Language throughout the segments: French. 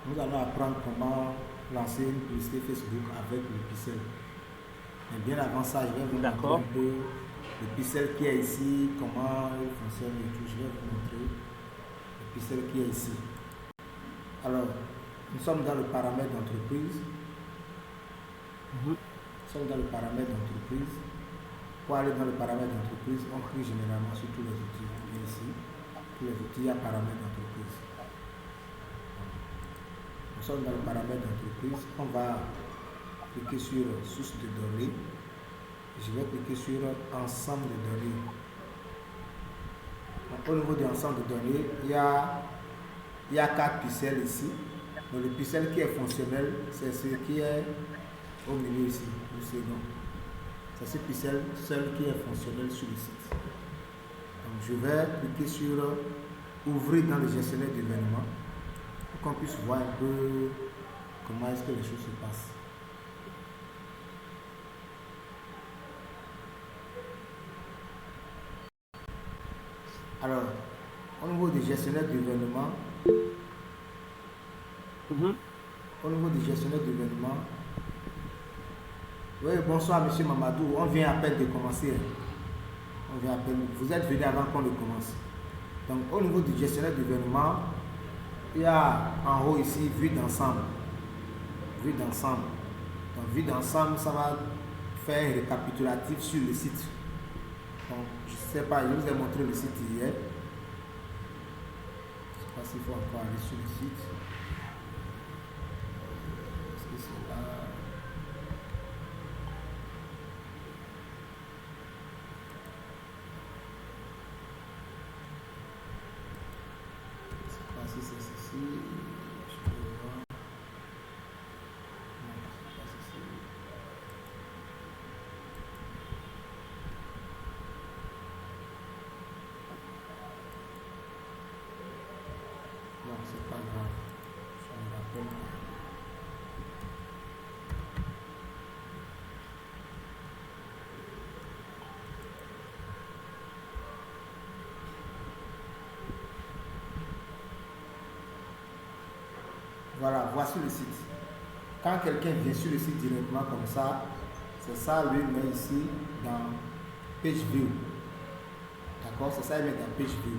Nous allons apprendre comment lancer une publicité Facebook avec le pixel. Mais bien avant ça, je vais vous montrer un peu le pixel qui est ici, comment il fonctionne et tout. Je vais vous montrer le pixel qui est ici. Alors, nous sommes dans le paramètre d'entreprise. Nous sommes dans le paramètre d'entreprise. Pour aller dans le paramètre d'entreprise, on clique généralement sur tous les outils. Et ici, tous les outils, il y a paramètre d'entreprise. Nous sommes dans le paramètre d'entreprise. On va cliquer sur source de données. Je vais cliquer sur ensemble de données. Donc, au niveau de l'ensemble de données, il y a 4 pixels ici. Donc, le pixel qui est fonctionnel, c'est ce qui est au milieu ici, le second. C'est ce pixel seul qui est fonctionnel sur le site. Donc, je vais cliquer sur ouvrir dans le gestionnaire d'événements pour qu'on puisse voir un peu comment est-ce que les choses se passent. Alors, au niveau du gestionnaire d'événements, oui, bonsoir monsieur Mamadou, on vient à peine de commencer. Vous êtes venu avant qu'on le commence. Donc, au niveau du gestionnaire d'événements, il y a en haut ici vue d'ensemble. Vue d'ensemble. Donc, vue d'ensemble, ça va faire un récapitulatif sur le site. Donc, je ne sais pas, je vous ai montré le site hier. Je ne sais pas s'il faut encore aller sur le site. Est-ce que c'est là? Je ne sais pas si c'est ceci. Je peux voir. Non, c'est pas ceci. Non, c'est pas grave. Je me rappelle. Voilà, voici le site. Quand quelqu'un vient sur le site directement comme ça, c'est ça, lui, il met ici dans Page View. D'accord? C'est ça, il met dans Page View.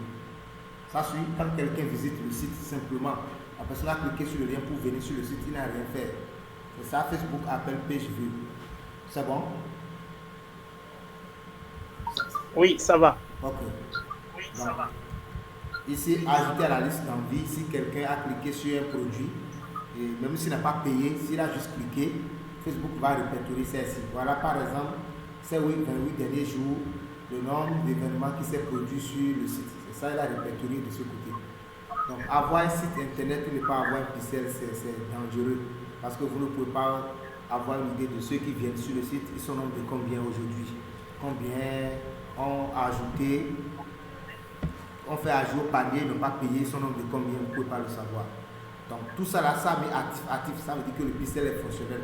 Ça suit, quand quelqu'un visite le site, simplement, la personne a cliqué sur le lien pour venir sur le site, il n'a rien fait. C'est ça, Facebook appelle Page View. C'est bon? Oui, ça va. Ok. Oui, donc, ça va. Ici, ajouter à la liste d'envie, si quelqu'un a cliqué sur un produit, et même s'il n'a pas payé, s'il a juste cliqué, Facebook va répertorier celle-ci. Voilà par exemple, ces 28 derniers jours, le nombre d'événements qui s'est produit sur le site. C'est ça, il a répertorié de ce côté. Donc, avoir un site internet et ne pas avoir un pixel, c'est dangereux. Parce que vous ne pouvez pas avoir une idée de ceux qui viennent sur le site. Ils sont nombre de combien aujourd'hui? Combien ont ajouté? On fait à jour panier, ne pas payer, son nombre de combien, vous ne pouvez pas le savoir. Donc tout ça là, ça met actif, ça veut dire que le pixel est fonctionnel.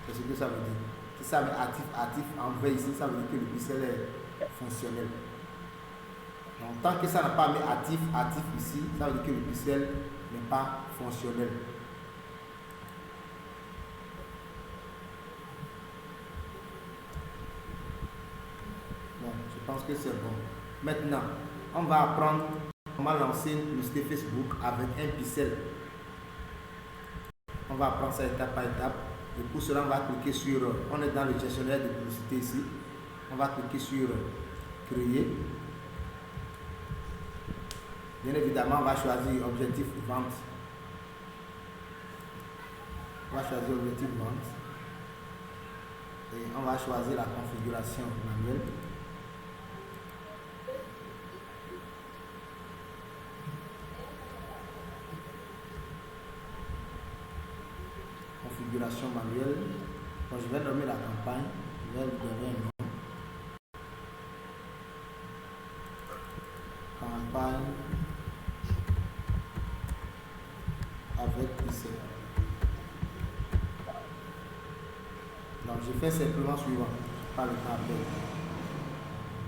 C'est ce que ça veut dire. Si ça met actif en vert ici, ça veut dire que le pixel est fonctionnel. Donc tant que ça n'a pas mis actif ici, ça veut dire que le pixel n'est pas fonctionnel. Bon, je pense que c'est bon. Maintenant, on va apprendre comment lancer une publicité Facebook avec un pixel. On va apprendre ça étape par étape. Et pour cela, on va cliquer sur, on est dans le gestionnaire de publicité ici. On va cliquer sur créer. Bien évidemment, on va choisir objectif vente. On va choisir objectif vente. Et on va choisir la configuration manuelle. Configuration manuelle. Bon, je vais nommer la campagne. Je vais lui donner un nom. Campagne avec pixel. Donc je fais simplement suivant. Pas le tableau.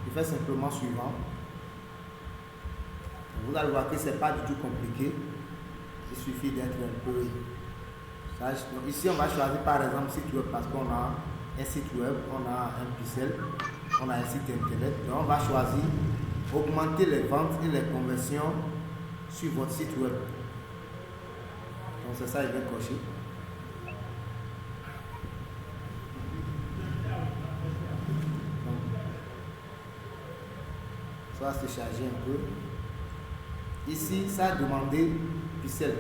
Je fais simplement suivant. Vous allez voir que ce n'est pas du tout compliqué. Il suffit d'être un peu sage. Donc ici, on va choisir par exemple site web parce qu'on a un site web, on a un pixel, on a un site internet. Donc on va choisir augmenter les ventes et les conversions sur votre site web. Donc c'est ça, je vais cocher. Ça va se charger un peu. Ici, ça a demandé pixel.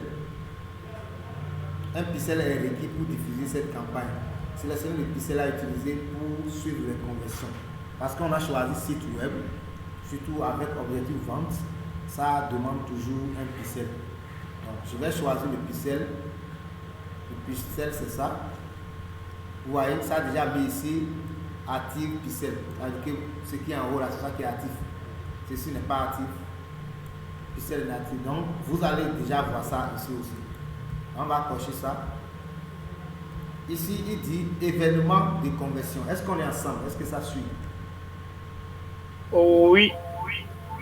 Un pixel est requis pour diffuser cette campagne. Sélectionnez le pixel à utiliser pour suivre les conversions. Parce qu'on a choisi site web, surtout avec objectif vente, ça demande toujours un pixel. Donc, je vais choisir le pixel. Le pixel, c'est ça. Vous voyez, ça a déjà mis ici active pixel. C'est-à-dire que ce qui est en haut là, c'est ça qui est actif. Ceci n'est pas actif. Pixel est actif. Donc, vous allez déjà voir ça ici aussi. On va cocher ça. Ici, il dit événement de conversion. Est-ce qu'on est ensemble? Est-ce que ça suit? Oh, oui.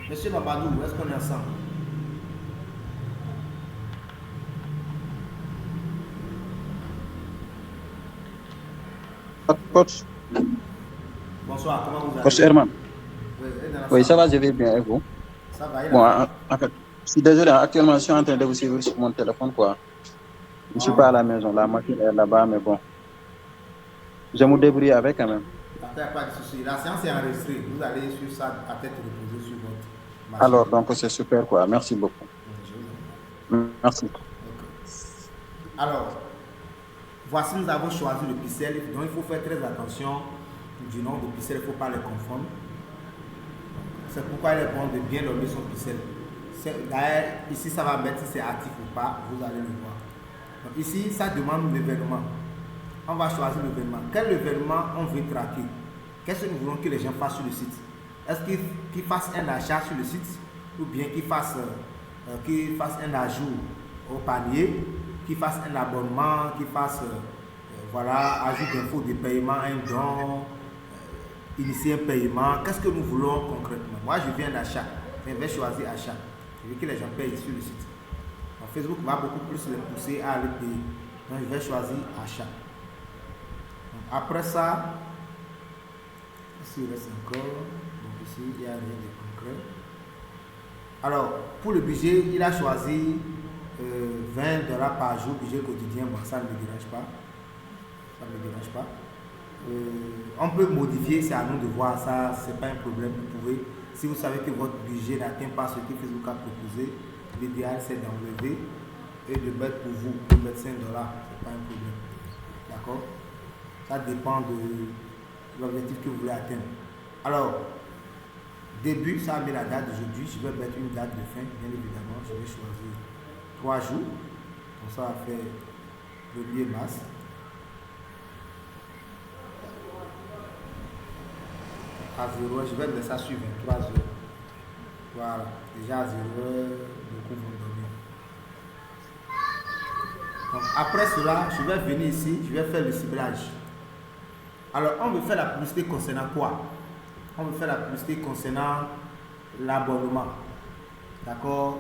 Monsieur Babadou, est-ce qu'on est ensemble? Coach. Bonsoir, comment vous allez? Coach Herman. Oui, ça va, je vais bien, et vous? Ça va, bon, en fait, je suis désolé, actuellement, je suis en train de vous suivre sur mon téléphone, quoi. Je ne suis pas à la maison, la machine est là-bas, mais bon. Je me débrouille avec quand même. Pas de souci. La séance est enregistrée. Vous allez sur ça à tête reposée sur votre machine. Alors, donc, c'est super, quoi. Merci beaucoup. Merci. Okay. Alors, voici, nous avons choisi le pixel. Donc, il faut faire très attention du nom de pixel. Il ne faut pas les confondre. C'est pourquoi il est bon de bien nommer son pixel. D'ailleurs, ici, ça va mettre si c'est actif ou pas. Vous allez le voir. Donc, ici, ça demande l'événement. On va choisir l'événement. Quel événement on veut traquer? Qu'est-ce que nous voulons que les gens fassent sur le site? Est-ce qu'ils fassent un achat sur le site ou bien qu'ils fassent un ajout au panier, qu'ils fassent un abonnement, qu'ils fassent ajout d'infos de paiement, un don, initier un paiement? Qu'est-ce que nous voulons concrètement? Moi, je viens d'achat. Je vais choisir achat. Je veux que les gens payent sur le site. Donc, Facebook va beaucoup plus les pousser à aller payer. Donc, je vais choisir achat. Après ça, ici il reste encore, donc ici il n'y a rien de concret. Alors, pour le budget, il a choisi $20 par jour, budget quotidien. Bon, ça ne me dérange pas. Ça ne me dérange pas. On peut modifier, c'est à nous de voir ça, c'est pas un problème. Vous pouvez, si vous savez que votre budget n'atteint pas ce que Facebook a proposé, l'idéal c'est d'enlever et de mettre pour vous, de mettre $5, c'est pas un problème. D'accord? Ça dépend de l'objectif que vous voulez atteindre. Alors, début, ça a mis la date d'aujourd'hui. Je vais mettre une date de fin, bien évidemment. Je vais choisir 3 jours. Donc ça va faire 1er mars. À 0 heure, je vais mettre ça sur 23 heures. Voilà, déjà à 0 heure, beaucoup vont dormir. Donc après cela, je vais venir ici, je vais faire le ciblage. Alors, on veut faire la publicité concernant quoi? On veut faire la publicité concernant l'abonnement. D'accord?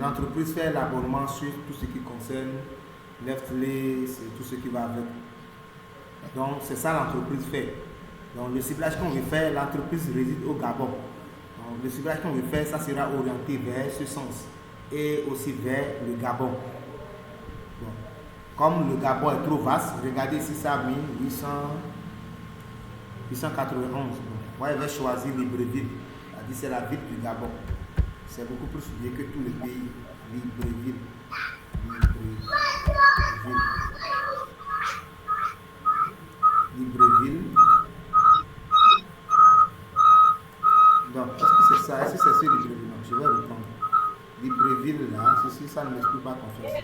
L'entreprise fait l'abonnement sur tout ce qui concerne Netflix et tout ce qui va avec. Donc, c'est ça l'entreprise fait. Donc, le ciblage qu'on veut faire, l'entreprise réside au Gabon. Donc, le ciblage qu'on veut faire, ça sera orienté vers ce sens et aussi vers le Gabon. Bon. Comme le Gabon est trop vaste, regardez ici, ça a mis 891. Moi, je vais choisir Libreville. C'est la ville du Gabon. C'est beaucoup plus bien que tous les pays. Libreville. Libreville. Donc, est-ce que c'est ça? Est-ce que c'est ce Libreville? Non, je vais reprendre. Libreville, là, ceci, ça ne m'explique pas confiance.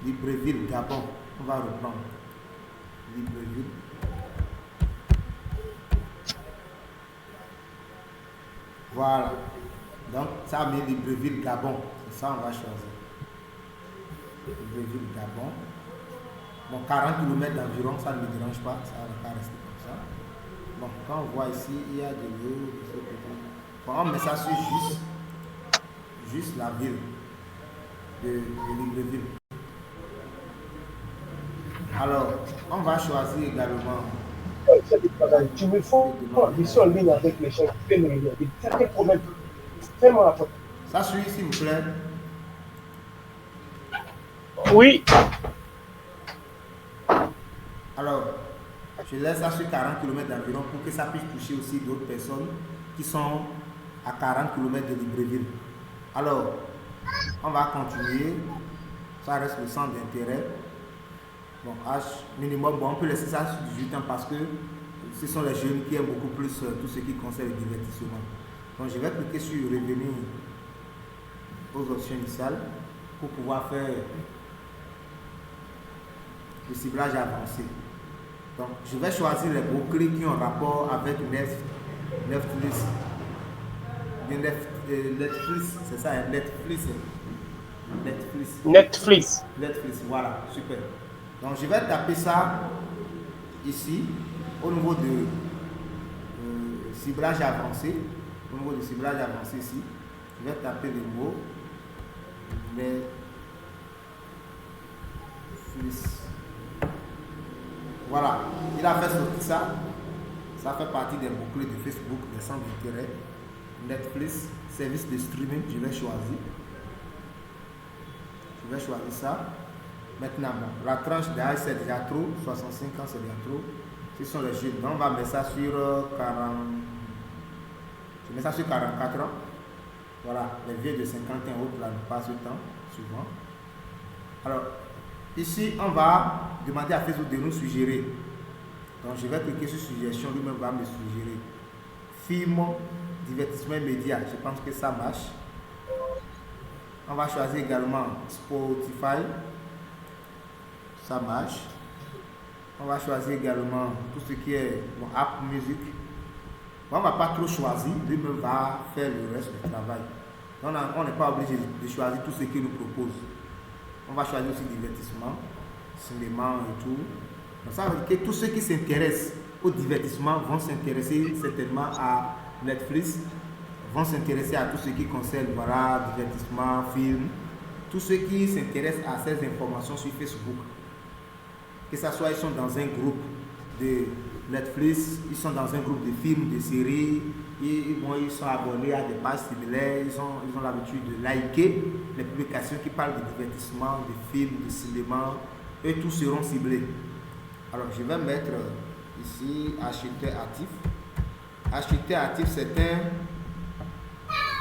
Libreville, Gabon. On va reprendre. Libreville. Voilà. Donc, ça a mis Libreville, Gabon. C'est ça, on va choisir. Libreville, Gabon. Bon, 40 km d'environ, ça ne me dérange pas. Ça ne va pas rester comme ça. Bon, quand on voit ici, il y a de l'eau de ce côté. Bon, on met ça sur juste la ville. de Libreville. Alors, on va choisir également. Tu me fais je suis en ligne avec les gens qui me regarder. C'est quel problème? Fais-moi la photo. Ça suit, s'il vous plaît. Oui. Alors, je laisse ça sur 40 km d'environ pour que ça puisse toucher aussi d'autres personnes qui sont à 40 km de Libreville. Alors, on va continuer. Ça reste le centre d'intérêt. Bon, âge minimum, bon, on peut laisser ça sur 18 ans parce que ce sont les jeunes qui aiment beaucoup plus tout ce qui concerne le divertissement. Donc, je vais cliquer sur revenir aux options initiales pour pouvoir faire le ciblage avancé. Donc, je vais choisir les mots-clés qui ont rapport avec Netflix. Netflix, c'est ça, hein? Netflix, voilà, super. Donc, je vais taper ça ici, au niveau de ciblage avancé. Au niveau de ciblage avancé ici, je vais taper le mot Netflix. Voilà, il a fait sortir ça. Ça fait partie des mots-clés de Facebook, des centres d'intérêt. Netflix, service de streaming, je vais choisir. Je vais choisir ça. Maintenant, bon, la tranche d'âge c'est déjà trop, 65 ans c'est déjà trop. Ce sont les jeunes. Donc on va mettre ça sur 40. Je mets ça sur 44 ans. Voilà, les vieux de 50 ans autres là ne passent le temps, souvent. Alors, ici, on va demander à Facebook de nous suggérer. Donc je vais cliquer sur suggestion, lui-même va me suggérer. Film, divertissement immédiat, je pense que ça marche. On va choisir également Spotify. Ça marche. On va choisir également tout ce qui est App Music. Bon, on ne va pas trop choisir, lui-même va faire le reste du travail. Donc, on n'est pas obligé de choisir tout ce qu'il nous propose. On va choisir aussi divertissement, cinéma et tout. Donc, ça veut dire que tous ceux qui s'intéressent au divertissement vont s'intéresser certainement à Netflix, vont s'intéresser à tout ce qui concerne voilà, divertissement, film. Tous ceux qui s'intéressent à ces informations sur Facebook. Que ce soit ils sont dans un groupe de Netflix, ils sont dans un groupe de films, de séries, ils sont abonnés à des pages similaires, ils ont l'habitude de liker les publications qui parlent de divertissement, de films, de cinéma, et tous seront ciblés. Alors je vais mettre ici acheteur actif. Acheteur actif, c'est un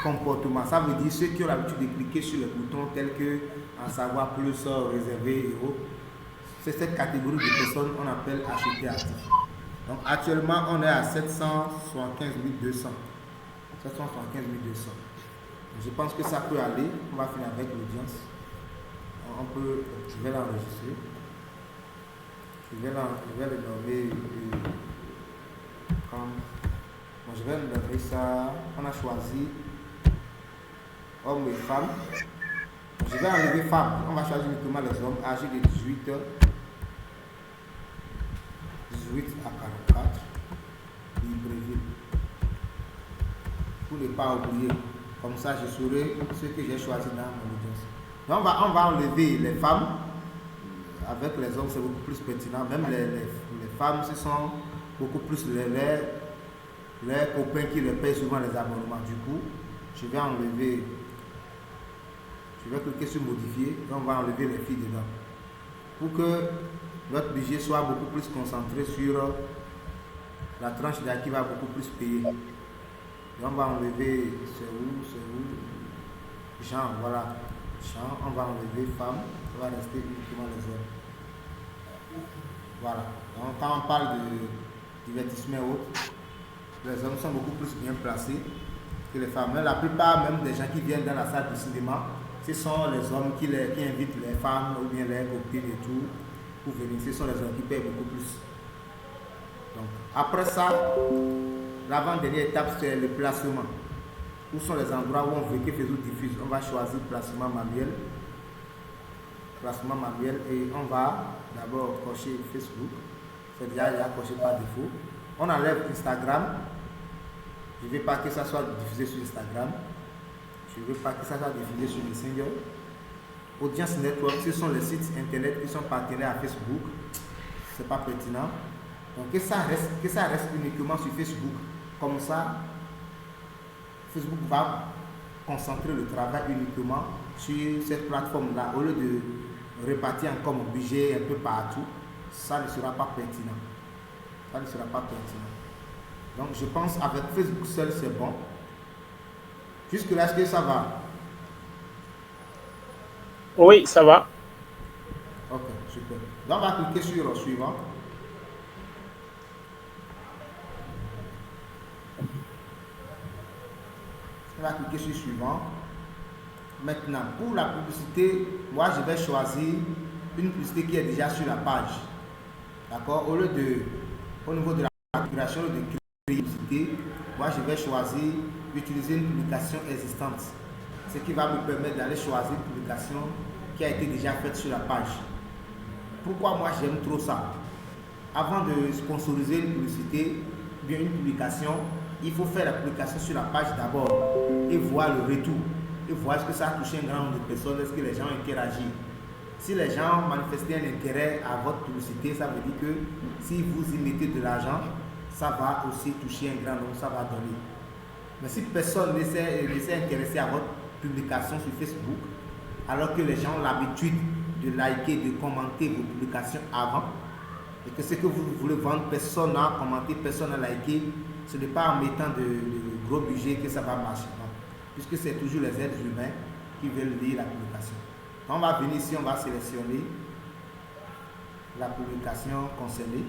comportement, ça veut dire ceux qui ont l'habitude de cliquer sur les boutons tels que en savoir plus, réservé et autres. C'est cette catégorie de personnes qu'on appelle acheteur actif. Donc actuellement on est à 775 200. 775 200. Je pense que ça peut aller. On va finir avec l'audience. Je vais l'enregistrer. Je vais le nommer comme. Je vais le nommer ça. On a choisi hommes et femmes. Je vais enlever femmes. On va choisir uniquement les hommes âgés de 18 à 44, Libreville. Pour ne pas oublier, comme ça je saurai ce que j'ai choisi dans mon audience. Donc on va enlever les femmes. Avec les hommes c'est beaucoup plus pertinent. Même les femmes, ce sont beaucoup plus les copains qui leur payent souvent les abonnements. Du coup, je vais cliquer sur modifier et on va enlever les filles dedans. Pour que votre budget soit beaucoup plus concentré sur la tranche d'âge qui va beaucoup plus payer. Et on va enlever, c'est où Jean, voilà. Jean, on va enlever femme, ça va rester uniquement les hommes. Voilà. Donc quand on parle de divertissement et autres, les hommes sont beaucoup plus bien placés que les femmes. Mais la plupart même des gens qui viennent dans la salle de cinéma, ce sont les hommes qui invitent les femmes ou bien les copines et tout pour venir. Ce sont les hommes qui payent beaucoup plus. Donc, après ça, l'avant-dernière étape, c'est le placement. Où sont les endroits où on veut que Facebook diffuse? On va choisir placement manuel. Placement manuel et on va d'abord cocher Facebook. C'est déjà coché par défaut. On enlève Instagram. Je ne veux pas que ça soit diffusé sur Instagram. Je ne veux pas que ça soit diffusé sur Messenger. Audience Network, ce sont les sites internet qui sont partenaires à Facebook. C'est pas pertinent. Donc que ça reste uniquement sur Facebook. Comme ça, Facebook va concentrer le travail uniquement sur cette plateforme-là. Au lieu de répartir encore mon budget un peu partout, ça ne sera pas pertinent. Ça ne sera pas pertinent. Donc je pense avec Facebook seul, c'est bon. Jusque-là, est-ce que ça va? Oui, ça va. Ok, super. Donc on va cliquer sur le suivant. On va cliquer sur suivant. Maintenant, pour la publicité, moi je vais choisir une publicité qui est déjà sur la page. D'accord? Au niveau de la configuration de créer une publicité, moi je vais choisir d'utiliser une publication existante. Ce qui va me permettre d'aller choisir une publication qui a été déjà faite sur la page. Pourquoi moi j'aime trop ça? Avant de sponsoriser une publicité, bien une publication, il faut faire la publication sur la page d'abord et voir le retour. Et voir est-ce que ça a touché un grand nombre de personnes, est-ce que les gens ont interagi. Si les gens manifestaient un intérêt à votre publicité, ça veut dire que si vous y mettez de l'argent, ça va aussi toucher un grand nombre, ça va donner. Mais si personne ne s'est intéressé à votre publication sur Facebook, alors que les gens ont l'habitude de liker, de commenter vos publications avant, et que ce que vous voulez vendre, personne n'a commenté, personne n'a liké, ce n'est pas en mettant de gros budget que ça va marcher. Non. Puisque c'est toujours les êtres humains qui veulent lire la publication. On va venir ici, on va sélectionner la publication concernée.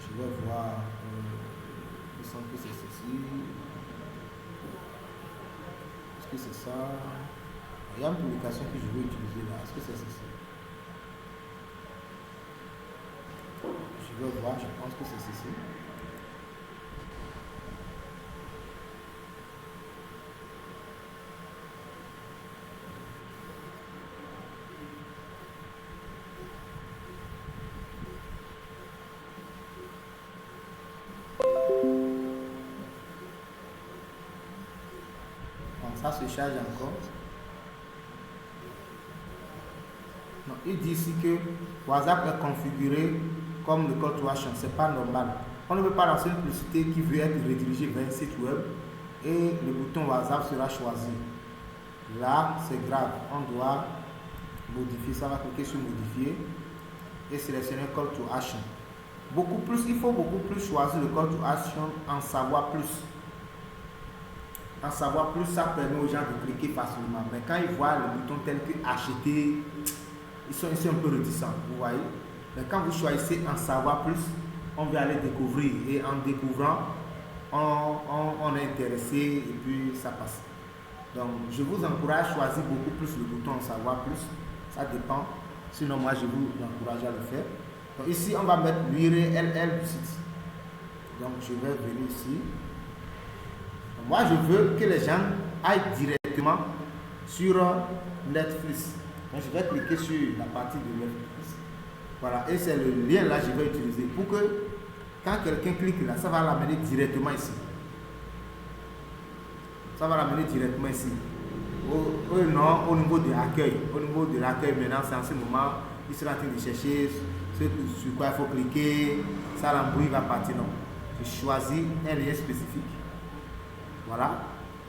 Je vais voir, il semble que c'est ceci. Est-ce que c'est ça? Il y a une publication que je veux utiliser là. Est-ce que c'est ceci? Je vais voir, je pense que c'est ceci. Ça se charge encore. Non, il dit ici que WhatsApp est configuré comme le call to action. C'est pas normal. On ne peut pas lancer une publicité qui veut être redirigée vers un site web et le bouton WhatsApp sera choisi. Là, c'est grave. On doit modifier. Ça va cliquer sur modifier et sélectionner call to action. Il faut beaucoup plus choisir le call to action, en savoir plus. En savoir plus, ça permet aux gens de cliquer facilement. Mais quand ils voient le bouton tel que acheter, ils sont un peu réticents, vous voyez. Mais quand vous choisissez en savoir plus, on va aller découvrir. Et en découvrant, on est intéressé et puis ça passe. Donc, je vous encourage à choisir beaucoup plus le bouton en savoir plus. Ça dépend. Sinon, moi, je vous encourage à le faire. Donc, ici, on va mettre l'URL du site. Donc, je vais venir ici. Moi, je veux que les gens aillent directement sur Netflix. Donc, je vais cliquer sur la partie de Netflix. Voilà, et c'est le lien là que je vais utiliser pour que quand quelqu'un clique là, ça va l'amener directement ici. Ça va l'amener directement ici. Au niveau de l'accueil. Au niveau de l'accueil, maintenant, c'est en ce moment, il sera en train de chercher sur quoi il faut cliquer. Ça, l'embrouille va partir. Non. Je choisis un lien spécifique. Voilà.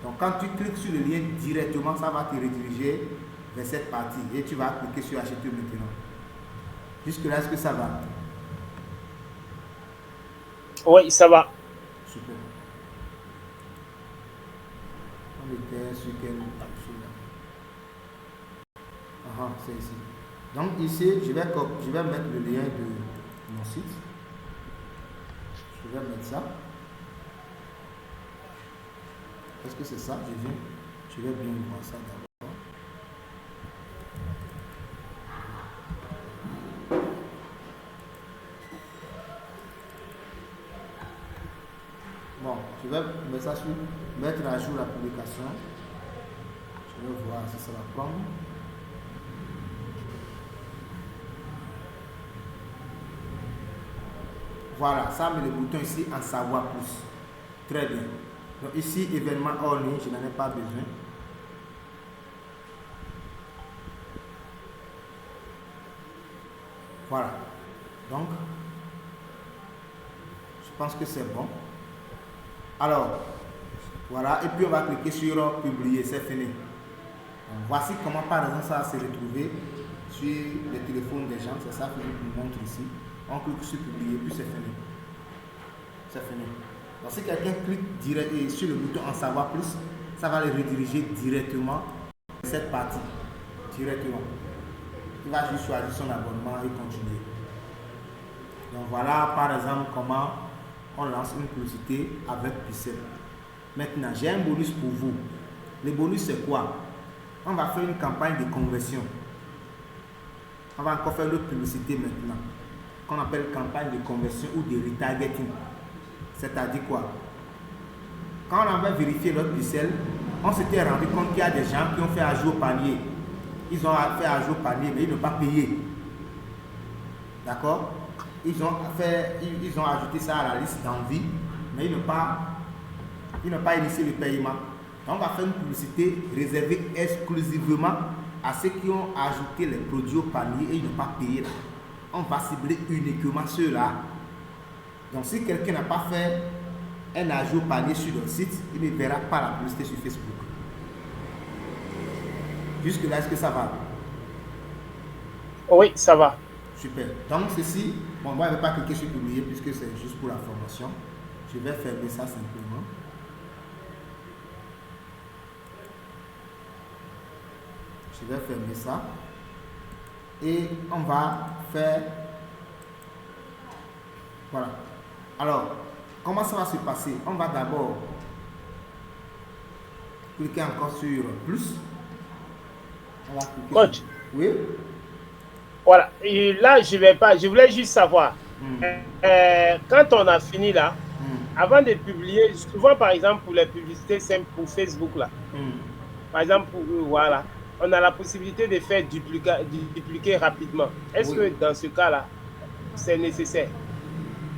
Donc quand tu cliques sur le lien directement, ça va te rediriger vers cette partie et tu vas cliquer sur acheter maintenant. Jusque là, est-ce que ça va? Oui, ça va. Super. On était sur quelle partie là? C'est ici. Donc ici, je vais mettre le lien de mon site. Je vais mettre ça. Est-ce que c'est ça? Je vais bien voir ça d'abord. Bon, je vais mettre à jour la publication. Je vais voir si ça va prendre. Voilà, ça met le bouton ici en savoir plus. Très bien. Donc ici, événement hors ligne, je n'en ai pas besoin. Voilà. Donc, je pense que c'est bon. Alors, voilà. Et puis, on va cliquer sur publier. C'est fini. Donc, voici comment, par exemple, ça va se retrouver sur les téléphones des gens. C'est ça que je vous montre ici. On clique sur publier, puis c'est fini. C'est fini. Donc, si quelqu'un clique direct sur le bouton en savoir plus, ça va le rediriger directement dans cette partie. Directement. Il va juste choisir son abonnement et continuer. Donc voilà par exemple comment on lance une publicité avec Pixel. Maintenant, j'ai un bonus pour vous. Le bonus c'est quoi? On va faire une campagne de conversion. On va encore faire l'autre publicité maintenant, qu'on appelle campagne de conversion ou de retargeting. C'est-à-dire quoi? Quand on avait vérifié notre Pixel, on s'était rendu compte qu'il y a des gens qui ont fait ajout au panier. Ils ont fait ajout au panier, mais ils n'ont pas payé. D'accord? Ils ont ajouté ça à la liste d'envie, mais ils n'ont pas initié le paiement. Donc on va faire une publicité réservée exclusivement à ceux qui ont ajouté les produits au panier et ils n'ont pas payé. On va cibler uniquement ceux-là. Donc si quelqu'un n'a pas fait un ajout au panier sur le site, il ne verra pas la publicité sur Facebook. Jusque là, est-ce que ça va? Oui, ça va. Super. Donc ceci, bon, moi je ne vais pas cliquer sur publier puisque c'est juste pour la formation. Je vais fermer ça simplement. Je vais fermer ça. Et on va faire... Voilà. Alors, comment ça va se passer? On va d'abord cliquer encore sur plus. On va cliquer Coach. sur... Oui. Voilà. Et là, je voulais juste savoir, quand on a fini là, avant de publier, souvent par exemple pour les publicités simples pour Facebook là, par exemple pour voilà, on a la possibilité de faire dupliquer rapidement. Est-ce que dans ce cas-là, c'est nécessaire?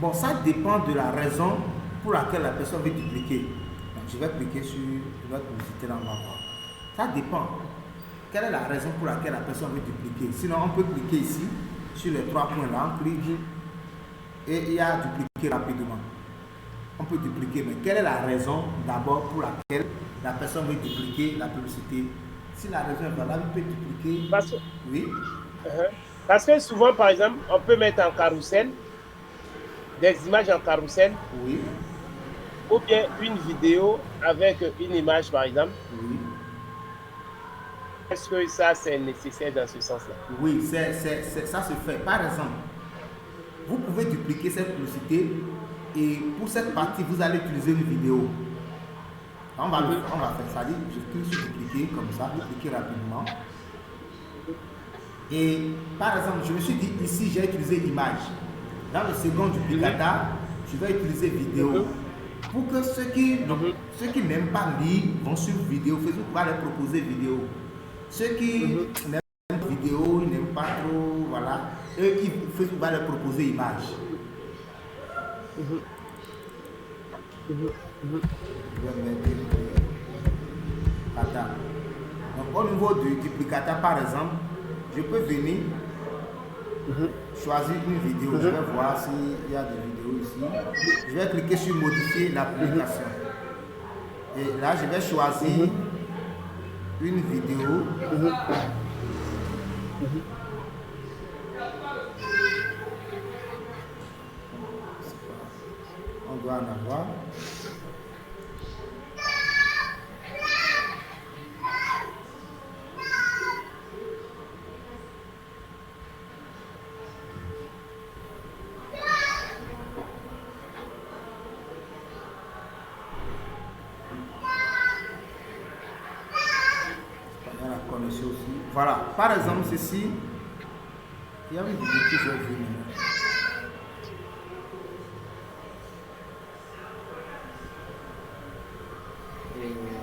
Bon, ça dépend de la raison pour laquelle la personne veut dupliquer. Donc, je vais cliquer sur notre publicité là, on va voir. Ça dépend. Quelle est la raison pour laquelle la personne veut dupliquer? Sinon, on peut cliquer ici, sur les trois points là, on clique et il y a dupliquer rapidement. On peut dupliquer, mais quelle est la raison d'abord pour laquelle la personne veut dupliquer la publicité? Si la raison est valable, il peut dupliquer. Oui. Parce que souvent, par exemple, on peut mettre en carrousel des images en carrousel. Oui. Ou bien une vidéo avec une image, par exemple. Oui. Est-ce que ça, c'est nécessaire dans ce sens-là? Oui, ça se fait. Par exemple, vous pouvez dupliquer cette publicité et pour cette partie, vous allez utiliser une vidéo. On va faire ça. Je clique sur dupliquer comme ça, dupliquer rapidement. Et par exemple, je me suis dit ici, j'ai utilisé image. Dans le second duplicata, je vais utiliser vidéo. Pour que ceux qui n'aiment pas lire vont sur vidéo, Facebook va leur proposer vidéo. Ceux qui n'aiment pas vidéo, ils n'aiment pas trop, voilà, eux, Facebook va leur proposer image. Je vais mettre duplicata. Donc au niveau du duplicata, par exemple, je peux venir choisir une vidéo. Je vais voir s'il y a des vidéos ici. Je vais cliquer sur modifier l'application. Et là, je vais choisir une vidéo. On doit en avoir. Voilà, par exemple, ceci, il y a une vidéo que j'ai vue maintenant.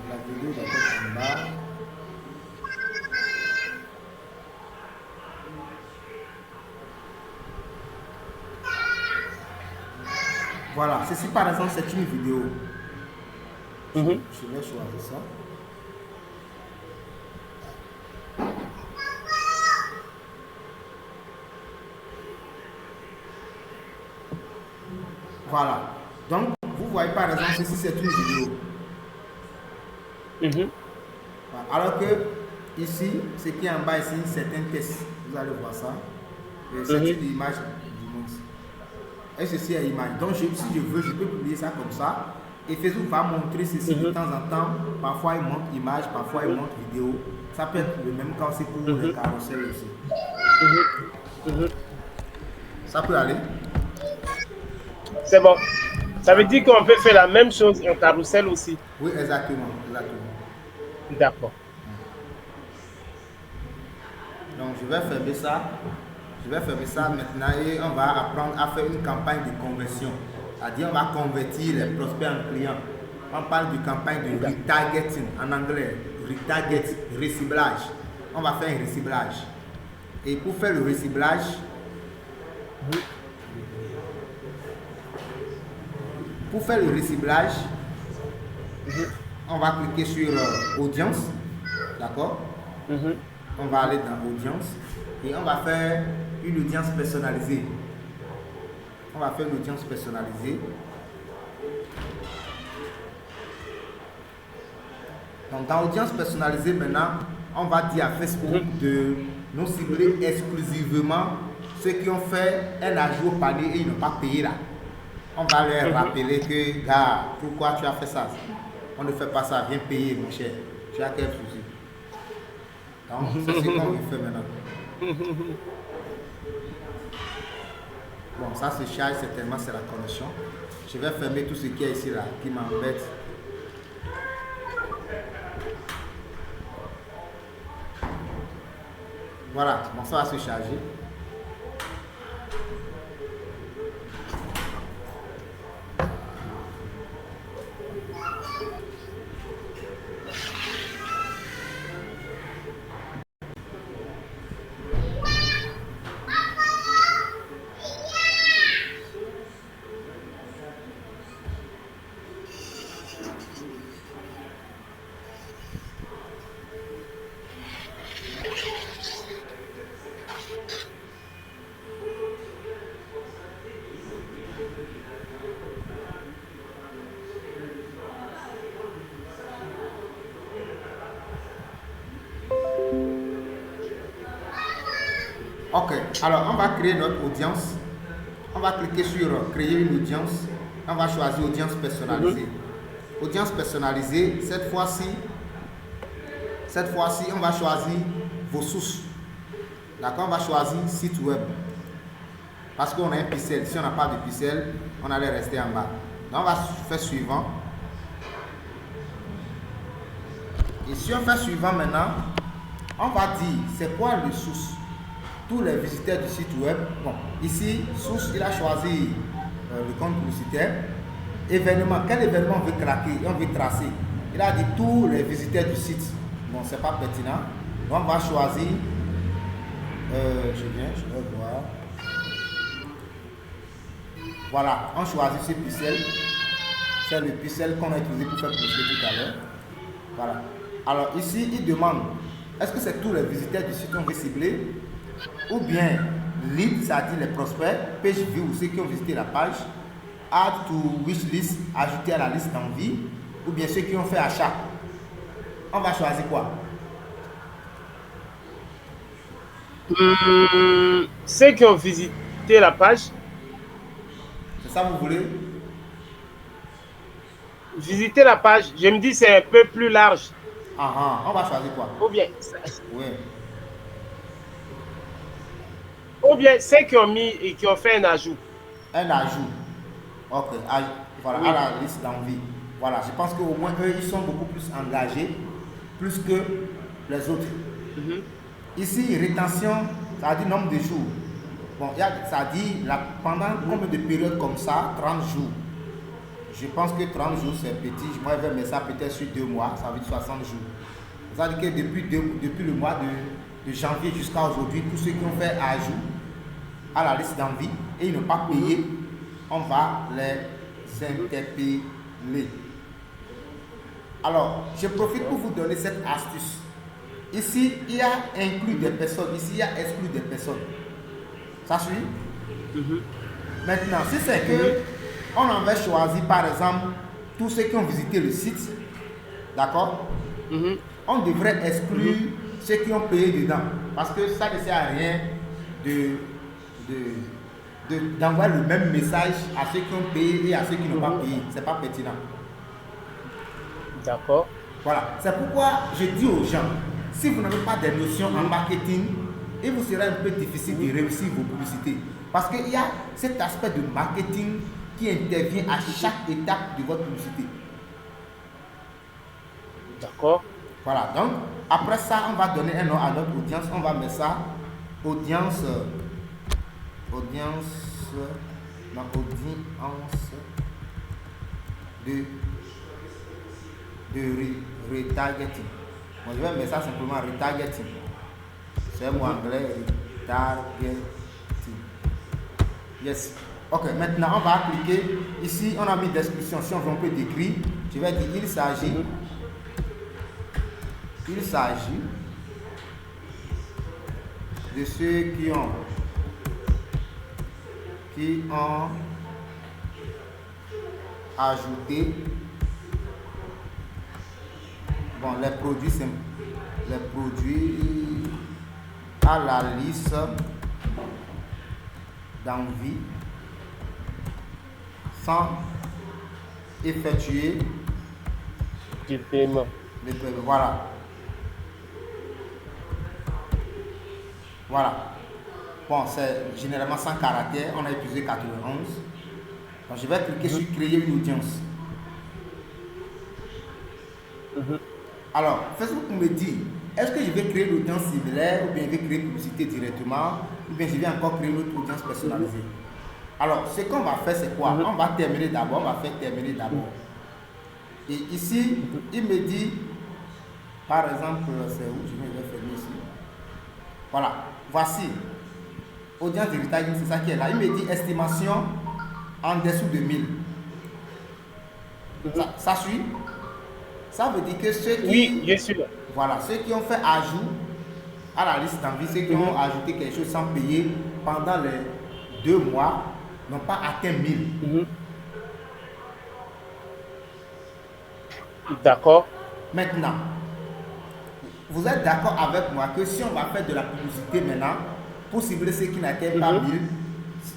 La vidéo d'abord en bas. Voilà, ceci par exemple, c'est une vidéo. Je vais choisir ça. Voilà. Donc, vous voyez par exemple, ceci c'est une vidéo. Alors que ici, ce qui est en bas ici, c'est un test. Vous allez voir ça. C'est une image du monde. Et ceci est image. Donc, si je veux, je peux publier ça comme ça. Et Facebook va montrer ceci de temps en temps. Parfois, il montre image, parfois, il montre vidéo. Ça peut être le même cas aussi pour les carousels aussi. Ça peut aller. C'est bon. Ça veut dire qu'on peut faire la même chose en carrousel aussi. Oui, exactement. D'accord. Donc, je vais fermer ça. Je vais fermer ça maintenant et on va apprendre à faire une campagne de conversion. C'est-à-dire, on va convertir les prospects en clients. On parle de campagne de retargeting en anglais. Retarget, reciblage. On va faire un reciblage. Et pour faire le reciblage, on va cliquer sur audience. D'accord? On va aller dans audience et on va faire une audience personnalisée. Donc dans l'audience personnalisée maintenant, on va dire à Facebook de nous cibler exclusivement ceux qui ont fait un ajout au panier et ils n'ont pas payé là. On va leur rappeler que, gars, pourquoi tu as fait ça? On ne fait pas ça, viens payer mon cher. Tu as quel souci? Donc c'est ce qu'on fait maintenant. Bon, ça se charge certainement, c'est la connexion. Je vais fermer tout ce qui est ici là, qui m'embête. Voilà, bon, ça va se charger. Ok, alors on va créer notre audience. On va cliquer sur créer une audience. On va choisir audience personnalisée. Audience personnalisée, cette fois-ci, on va choisir vos sources. D'accord, on va choisir site web. Parce qu'on a un pixel. Si on n'a pas de pixel, on allait rester en bas. Donc on va faire suivant. Et si on fait suivant maintenant, on va dire c'est quoi les sources. Tous les visiteurs du site web. Bon, ici, source, il a choisi le compte publicitaire. Événement, quel événement on veut craquer, on veut tracer. Il a dit tous les visiteurs du site. Bon, c'est pas pertinent. Donc, on va choisir. Je vais voir. Voilà, on choisit ce pixel. C'est le pixel qu'on a utilisé pour faire publicité tout à l'heure. Voilà. Alors, ici, il demande est-ce que c'est tous les visiteurs du site qu'on veut cibler? Ou bien lead, c'est-à-dire les prospects, page view, ceux qui ont visité la page, add to wishlist, ajouter à la liste d'envie, ou bien ceux qui ont fait achat. On va choisir quoi? Ceux qui ont visité la page. C'est ça que vous voulez? Visiter la page, je me dis c'est un peu plus large. On va choisir quoi? Ou bien, oui. Ou bien ceux qui ont mis et qui ont fait un ajout. Un ajout. Ok. Voilà, oui. À la liste d'envie. Voilà, je pense qu'au moins eux, ils sont beaucoup plus engagés, plus que les autres. Ici, rétention, ça dit nombre de jours. Bon, ça dit pendant combien de périodes comme ça? 30 jours. Je pense que 30 jours c'est petit. Moi, je vais mettre ça peut-être sur 2 mois, ça veut dire 60 jours. Ça veut dire que depuis le mois de janvier jusqu'à aujourd'hui, tous ceux qui ont fait ajout à la liste d'envie et ils n'ont pas payé, on va les interpeller. Alors, je profite pour vous donner cette astuce. Ici, il y a inclus des personnes, ici, il y a exclu des personnes. Ça suit? Maintenant, si c'est que on avait choisi par exemple tous ceux qui ont visité le site, d'accord? On devrait exclure ceux qui ont payé dedans, parce que ça ne sert à rien d'envoyer le même message à ceux qui ont payé et à ceux qui n'ont pas payé. C'est pas pertinent. D'accord. Voilà, c'est pourquoi je dis aux gens, si vous n'avez pas de notions en marketing, il vous sera un peu difficile de réussir vos publicités. Parce qu'il y a cet aspect de marketing qui intervient à chaque étape de votre publicité. D'accord. Voilà, donc après ça, on va donner un nom à notre audience. On va mettre ça, audience de retargeting. Moi, je vais mettre ça simplement retargeting. C'est un mot anglais, retargeting. Yes. Ok, maintenant on va cliquer. Ici, on a mis description. Si on veut, on peut décrire. Je vais dire il s'agit de ceux qui ont ajouté les produits à la liste d'envie sans effectuer Du paiement. le paiement. Voilà. Bon, c'est généralement 100 caractères. On a épuisé 91. Donc, je vais cliquer sur créer une audience. Alors, Facebook me dit, est-ce que je vais créer une audience similaire ou bien je vais créer une publicité directement ou bien je vais encore créer une autre audience personnalisée. Alors, ce qu'on va faire, c'est quoi? On va terminer d'abord, on va faire terminer d'abord. Et ici, il me dit, par exemple, c'est où? Je vais fermer ici. Voilà, voici. Audience de retargeting, c'est ça qui est là. Il me dit estimation en dessous de 1000. Ça suit? Ça veut dire que ceux qui... Oui, je suis là. Voilà, ceux qui ont fait ajout à la liste d'envie, ceux qui ont ajouté quelque chose sans payer pendant les 2 mois, n'ont pas atteint 1000. D'accord. Maintenant, vous êtes d'accord avec moi que si on va faire de la publicité maintenant, pour cibler ceux qui n'atteignent pas 1000,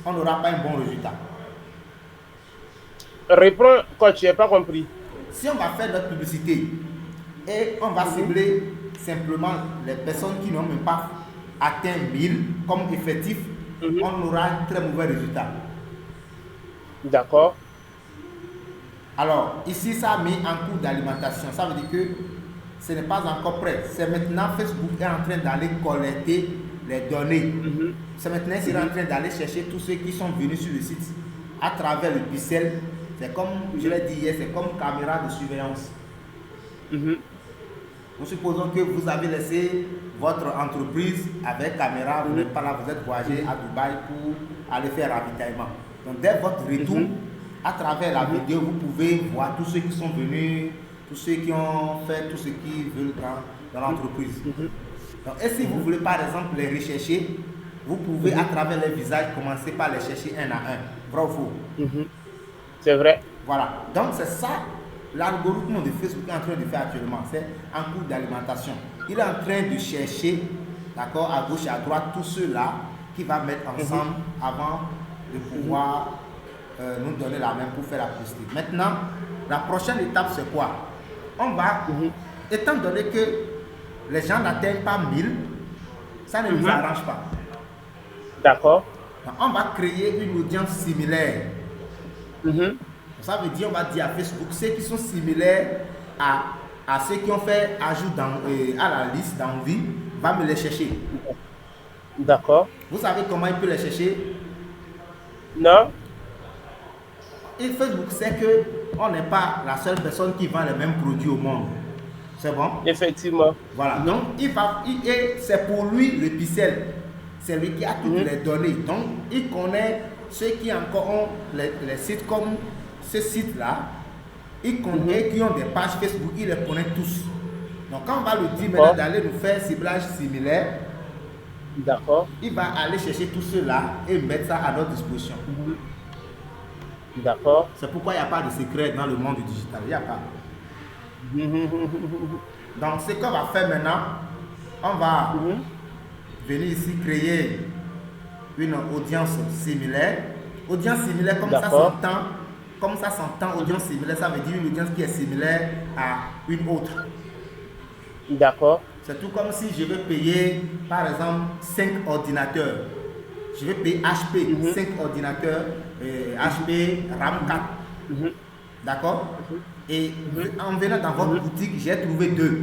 on n'aura pas un bon résultat. Réponds quand tu n'as pas compris. Si on va faire notre publicité et on va cibler simplement les personnes qui n'ont même pas atteint 1000 comme effectif, on aura un très mauvais résultat. D'accord. Alors, ici, ça a mis un coût d'alimentation. Ça veut dire que ce n'est pas encore prêt. C'est maintenant Facebook est en train d'aller collecter les données. C'est maintenant qu'il est en train d'aller chercher tous ceux qui sont venus sur le site à travers le pixel. C'est comme, je l'ai dit hier, c'est comme caméra de surveillance. Nous supposons que vous avez laissé votre entreprise avec caméra, vous n'êtes pas là, vous êtes voyagé à Dubaï pour aller faire ravitaillement. Donc dès votre retour, à travers la vidéo, vous pouvez voir tous ceux qui sont venus, tous ceux qui ont fait tout ce qu'ils veulent dans l'entreprise. Donc, et si vous voulez par exemple les rechercher, vous pouvez à travers les visages commencer par les chercher un à un. Vrai ou faux? C'est vrai. Voilà. Donc c'est ça l'algorithme de Facebook est en train de faire actuellement. C'est un coût d'alimentation. Il est en train de chercher, d'accord, à gauche et à droite, tous ceux-là qui va mettre ensemble avant de pouvoir nous donner la main pour faire la publicité. Maintenant, la prochaine étape, c'est quoi? On va, étant donné que les gens n'atteignent pas 1000, ça ne nous arrange pas. D'accord. Donc, on va créer une audience similaire. Ça veut dire, on va dire à Facebook, ceux qui sont similaires à ceux qui ont fait ajout à la liste d'envie, va me les chercher. D'accord. Vous savez comment il peut les chercher? Non. Et Facebook sait qu'on n'est pas la seule personne qui vend les mêmes produits au monde. C'est bon? Effectivement. Voilà. Donc, c'est pour lui le pixel. C'est lui qui a toutes les données. Donc, il connaît ceux qui encore ont les sites comme ce site-là. Il connaît qui ont des pages Facebook. Il les connaît tous. Donc, quand on va lui dire maintenant d'aller nous faire ciblage similaire, d'accord, il va aller chercher tout cela et mettre ça à notre disposition. D'accord. C'est pourquoi il n'y a pas de secret dans le monde du digital. Il n'y a pas. Donc, ce qu'on va faire maintenant, on va venir ici créer une audience similaire. Audience similaire, comme ça s'entend. Comme ça s'entend, audience similaire, ça veut dire une audience qui est similaire à une autre. D'accord. C'est tout comme si je veux payer, par exemple, 5 ordinateurs. Je vais payer HP, 5 ordinateurs, HP RAM 4. D'accord? Et en venant dans votre boutique, j'ai trouvé 2.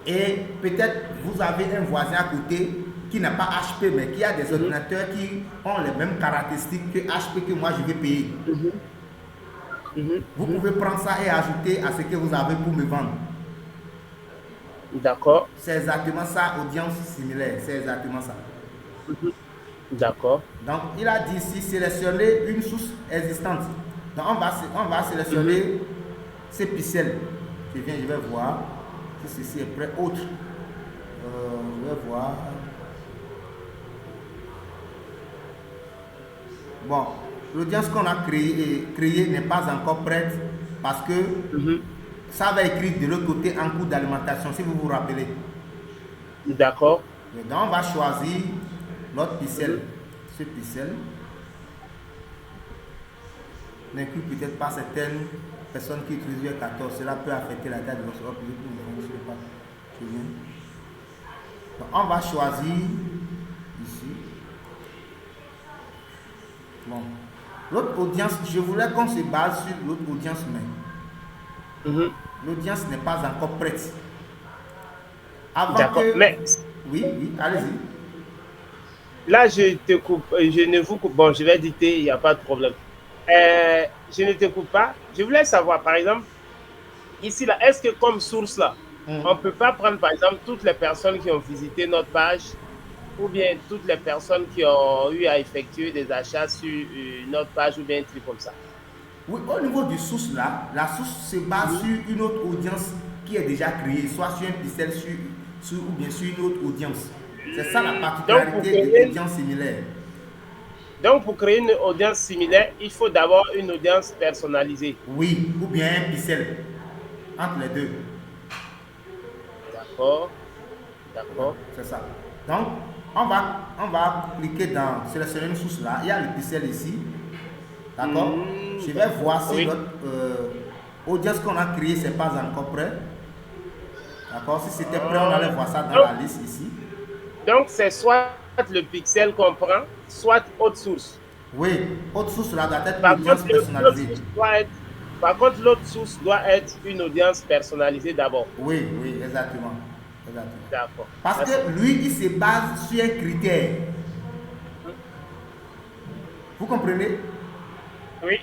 Et peut-être vous avez un voisin à côté qui n'a pas HP, mais qui a des ordinateurs qui ont les mêmes caractéristiques que HP que moi je vais payer. Vous pouvez prendre ça et ajouter à ce que vous avez pour me vendre. D'accord. C'est exactement ça, audience similaire. C'est exactement ça. D'accord. Donc, il a dit ici, sélectionner une source existante. Donc, on va sélectionner ces pixels. Je vais voir si ceci est prêt. Autre. Je vais voir. Bon, l'audience qu'on a créée n'est pas encore prête parce que ça va écrire de l'autre côté en cours d'alimentation, si vous vous rappelez. D'accord. Donc, on va choisir notre pixel. Ce pixel n'inclut peut-être pas certaines personnes qui utilisent le 14. Cela peut affecter la taille de votre offre. Donc, on va choisir ici. Bon. L'autre audience, je voulais qu'on se base sur l'autre audience, mais l'audience n'est pas encore prête. D'accord. Mais oui, allez-y. Là, je te coupe, je ne vous coupe. Bon, je vais dicter, il n'y a pas de problème. Je ne te coupe pas. Je voulais savoir, par exemple, ici, là, est-ce que comme source, là, on ne peut pas prendre, par exemple, toutes les personnes qui ont visité notre page ou bien toutes les personnes qui ont eu à effectuer des achats sur notre page ou bien un truc comme ça? Oui, au niveau du source, là, la source se base sur une autre audience qui est déjà créée, soit sur un pixel ou bien sur une autre audience. C'est ça la particularité de l'audience similaire. Donc, pour créer une audience similaire, il faut d'abord une audience personnalisée. Oui, ou bien un pixel, entre les deux. D'accord, d'accord. C'est ça. Donc, on va cliquer dans sélectionner une source là. Il y a le pixel ici. D'accord. Je vais voir si notre audience qu'on a créée, c'est pas encore prêt. D'accord. Si c'était prêt, on allait voir ça dans la liste ici. Donc, c'est soit le pixel qu'on prend, soit autre source. Oui, autre source là doit être une audience personnalisée. Par contre, l'autre source doit être une audience personnalisée d'abord. Oui, exactement. D'accord. Parce que lui, il se base sur un critère. Vous comprenez? Oui.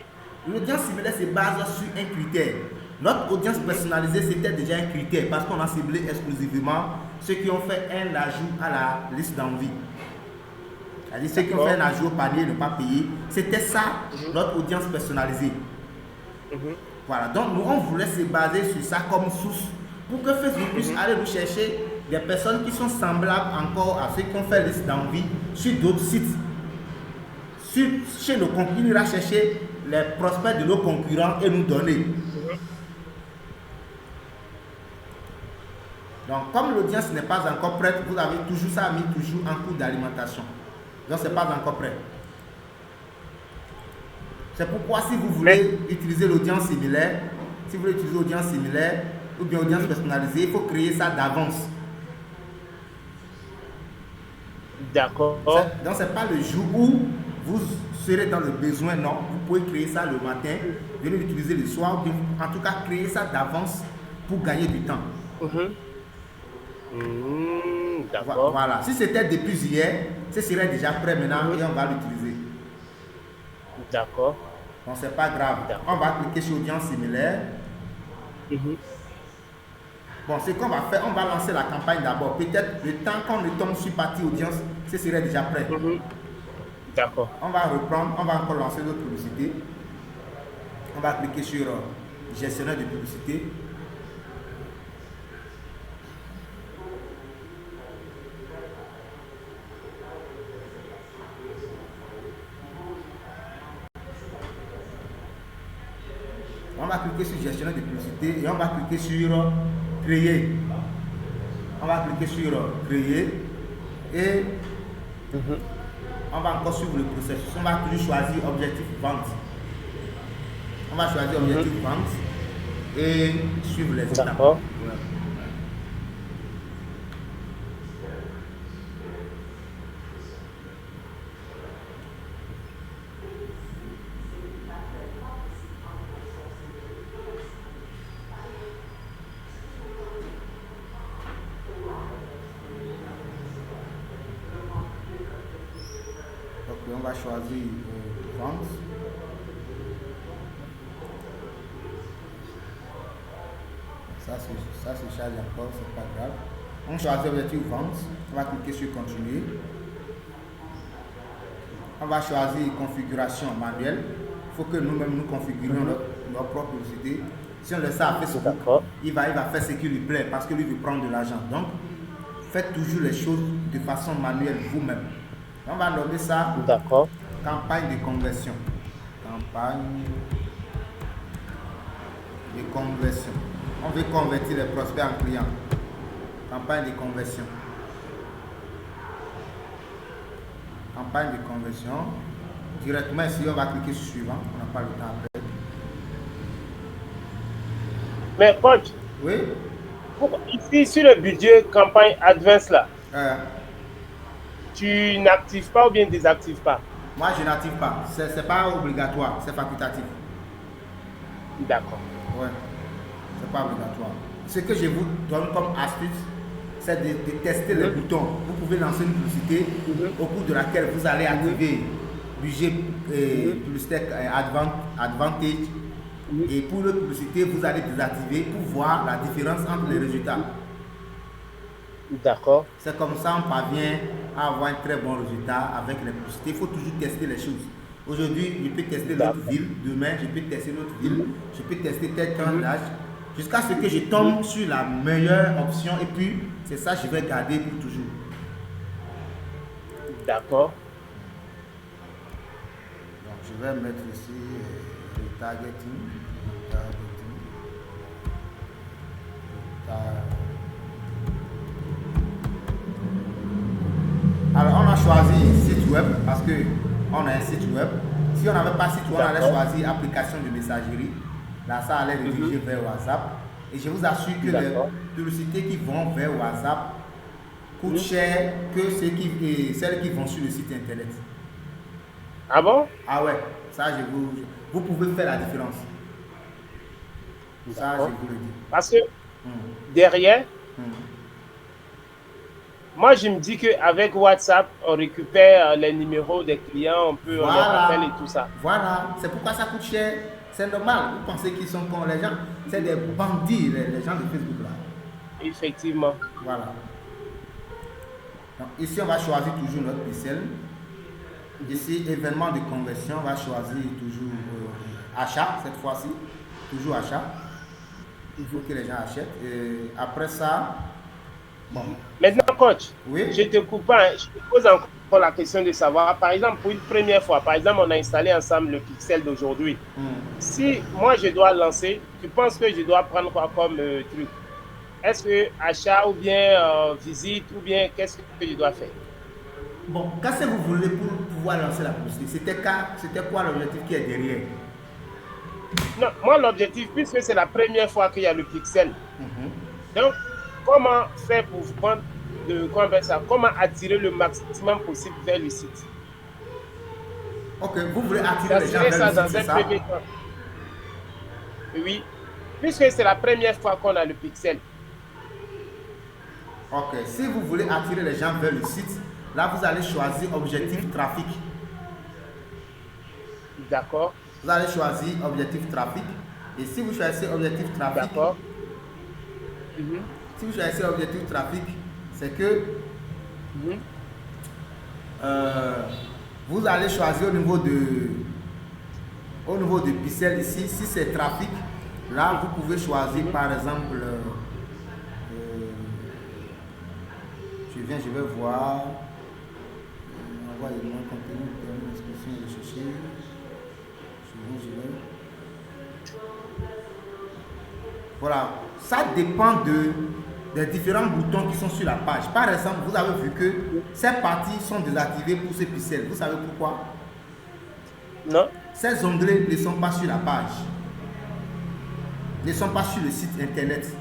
L'audience similaire se base sur un critère. Notre audience personnalisée, c'était déjà un critère parce qu'on a ciblé exclusivement ceux qui ont fait un ajout à la liste d'envie. C'est-à-dire ceux qui ont fait un ajout au panier, ne pas payer. C'était ça, notre audience personnalisée. Voilà, donc nous, on voulait se baser sur ça comme source pour que Facebook puisse aller nous chercher des personnes qui sont semblables encore à ceux qui ont fait liste d'envie sur d'autres sites. Chez nos concurrents, il ira chercher les prospects de nos concurrents et nous donner. Donc, comme l'audience n'est pas encore prête, vous avez toujours ça mis toujours en cours d'alimentation. Donc, ce n'est pas encore prêt. C'est pourquoi si vous voulez utiliser l'audience similaire, ou bien audience personnalisée, il faut créer ça d'avance. D'accord. Donc, ce n'est pas le jour où vous serez dans le besoin, non. Vous pouvez créer ça le matin, venir l'utiliser le soir, ou bien, en tout cas, créer ça d'avance pour gagner du temps. D'accord. Voilà. Si c'était depuis hier, ce serait déjà prêt maintenant et on va l'utiliser. D'accord. Donc, c'est pas grave. On va cliquer sur audience similaire. Bon, ce qu'on va faire, on va lancer la campagne d'abord. Peut-être le temps qu'on tombe sur partie audience, ce serait déjà prêt. D'accord. On va reprendre, on va encore lancer notre publicité. On va cliquer sur gestionnaire de publicité. On va cliquer sur gestionnaire de publicité et on va cliquer sur créer. On va cliquer sur créer et on va encore suivre le processus. On va toujours choisir objectif vente. On va choisir objectif vente et suivre les étapes. D'accord. Ouais. On va choisir vente. Ça se charge encore, c'est pas grave. On choisit objectif vente. On va cliquer sur continuer. On va choisir configuration manuelle. Il faut que nous-mêmes nous configurions notre propre publicité. Si on laisse ça à Facebook, il va faire ce qui lui plaît parce que lui veut prendre de l'argent. Donc, faites toujours les choses de façon manuelle vous-même. On va nommer ça campagne de conversion. Campagne de conversion. On veut convertir les prospects en clients. Campagne de conversion. Campagne de conversion. Directement ici, on va cliquer sur suivant. On n'a pas le temps après. Mais coach, oui? Ici, sur le budget campagne advance là, tu n'actives pas ou bien désactives pas? Moi, je n'active pas. C'est pas obligatoire, c'est facultatif. D'accord. Ouais, c'est pas obligatoire. Ce que je vous donne comme astuce, c'est de tester les boutons. Vous pouvez lancer une publicité au cours de laquelle vous allez activer budget publicitaire advantage. Et pour la publicité, vous allez désactiver pour voir la différence entre les résultats. D'accord. C'est comme ça on parvient à avoir un très bon résultat avec les publicités. Il faut toujours tester les choses. Aujourd'hui, je peux tester l'autre ville. Demain, je peux tester l'autre ville. Je peux tester tel tranche jusqu'à ce que je tombe sur la meilleure option. Et puis, c'est ça que je vais garder pour toujours. D'accord. Donc, je vais mettre ici le targeting. Alors, on a choisi site web parce qu'on a un site web. Si on n'avait pas site web, on allait choisir application de messagerie. Là, ça allait rediriger vers WhatsApp. Et je vous assure que les publicités qui vont vers WhatsApp coûtent cher que celles qui vont sur le site internet. Ah bon? Ah ouais, ça, vous pouvez faire la différence. Ça, je vous le dis. Parce que derrière, moi, je me dis qu'avec WhatsApp, on récupère les numéros des clients, on peut on les rappelle et tout ça. Voilà, c'est pourquoi ça coûte cher. C'est normal. Vous pensez qu'ils sont cons, les gens? C'est des bandits, les gens de Facebook là. Effectivement. Voilà. Donc, ici, on va choisir toujours notre pixel. Ici, événement de conversion, on va choisir toujours achat cette fois-ci. Toujours achat. Il faut que les gens achètent. Et après ça, bon. Maintenant, coach, oui? Je te coupe pas. Je te pose encore la question de savoir, par exemple, pour une première fois, par exemple, on a installé ensemble le pixel d'aujourd'hui. Si moi, je dois lancer, tu penses que je dois prendre quoi comme truc? Est-ce que achat ou bien visite ou bien qu'est-ce que je dois faire? Bon, qu'est-ce que vous voulez pour pouvoir lancer la publicité? C'était quoi l'objectif qui est derrière? Non, moi, l'objectif, puisque c'est la première fois qu'il y a le pixel, donc, comment faire pour prendre comment attirer le maximum possible vers le site? Ok, vous voulez attirer les gens vers le site, c'est ça? Oui, puisque c'est la première fois qu'on a le pixel. Ok, si vous voulez attirer les gens vers le site, là vous allez choisir objectif trafic. D'accord. Vous allez choisir objectif trafic. Et si vous choisissez objectif trafic, d'accord. Si vous choisissez objectif trafic, c'est que vous allez choisir au niveau de pixel ici. Si c'est trafic, là vous pouvez choisir par exemple je vais voir envoyez-moi contenu de description de chercher. Voilà, ça dépend des différents boutons qui sont sur la page. Par exemple, vous avez vu que ces parties sont désactivées pour ce pixel. Vous savez pourquoi? Non. Ces onglets ne sont pas sur la page, ne sont pas sur le site internet.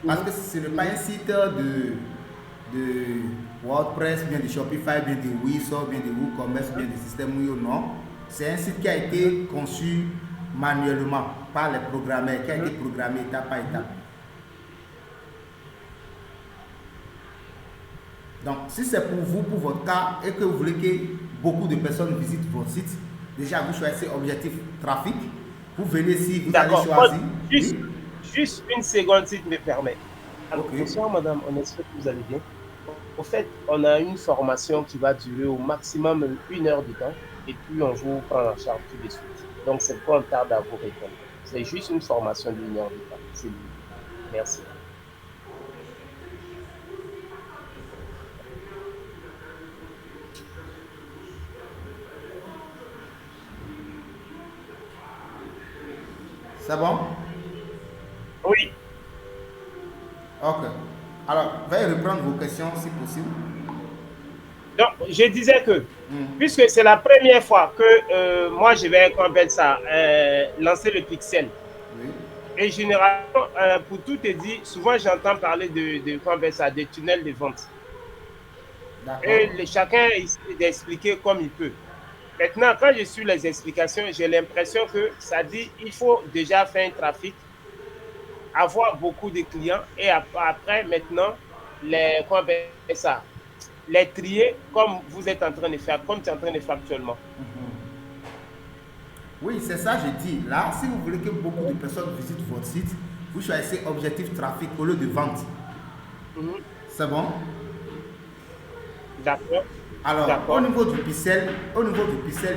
Parce que ce n'est pas un site de WordPress, bien de Shopify, bien de Wix, bien de WooCommerce, bien de système Wio, non. C'est un site qui a été conçu manuellement par les programmeurs, qui a été programmé étape par étape. Donc, si c'est pour vous, pour votre cas, et que vous voulez que beaucoup de personnes visitent votre site, déjà vous choisissez objectif trafic. Vous venez ici, vous allez choisir. Juste une seconde, si tu me permets. Alors, Okay. bonsoir madame, on espère que vous allez bien. Au fait, on a une formation qui va durer au maximum 1 heure de temps et puis on vous prend en charge tout de suite. Donc c'est pourquoi on tarde à vous répondre. C'est juste une formation de 1 heure de temps. C'est lui. Merci. C'est bon? Oui. Ok. Alors, veuillez reprendre vos questions si possible. Donc, je disais que, puisque c'est la première fois que moi je vais, comment on appelle ça, lancer le pixel. Oui. Et généralement, pour tout te dire, souvent j'entends parler comment on appelle ça, des tunnels de vente. Et chacun essaie d'expliquer comme il peut. Maintenant, quand je suis les explications, j'ai l'impression que ça dit il faut déjà faire un trafic, avoir beaucoup de clients et après, maintenant, comment on appelle ça, les trier comme vous êtes en train de faire, comme tu es en train de faire actuellement. Oui, c'est ça, je dis. Là, si vous voulez que beaucoup de personnes visitent votre site, vous choisissez objectif trafic au lieu de vente. C'est bon? D'accord. Alors, au niveau du pixel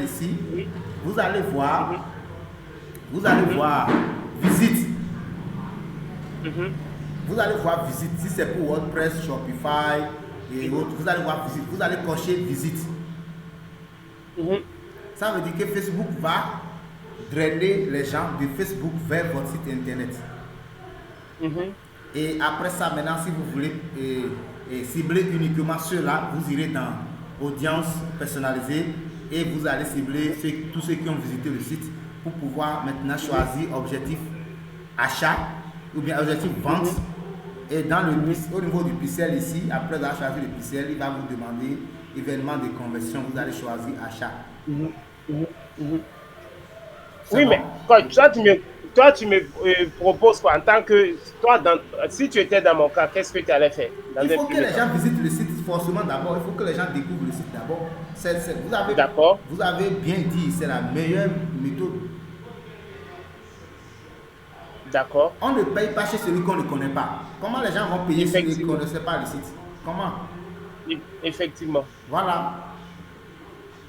ici, vous allez voir, visite. Vous allez voir visite. Si c'est pour WordPress, Shopify et autres, vous allez voir visite. Vous allez cocher visite. Ça veut dire que Facebook va drainer les gens de Facebook vers votre site internet. Et après ça, maintenant, si vous voulez cibler uniquement ceux-là, vous irez dans audience personnalisée et vous allez cibler tous ceux qui ont visité le site pour pouvoir maintenant choisir objectif achat ou bien objectif vente. Et dans au niveau du pixel ici, après avoir choisi le pixel, il va vous demander événement de conversion, vous allez choisir achat. Oui, bon? Mais toi, tu me proposes quoi en tant que toi, si tu étais dans mon cas, qu'est-ce que tu allais faire? Il faut que les gens visitent le site forcément d'abord. Il faut que les gens découvrent le site d'abord. Vous avez bien dit, c'est la meilleure méthode. D'accord. On ne paye pas chez celui qu'on ne connaît pas. Comment les gens vont payer s'ils ne connaissent pas le site? Comment? Effectivement. Voilà.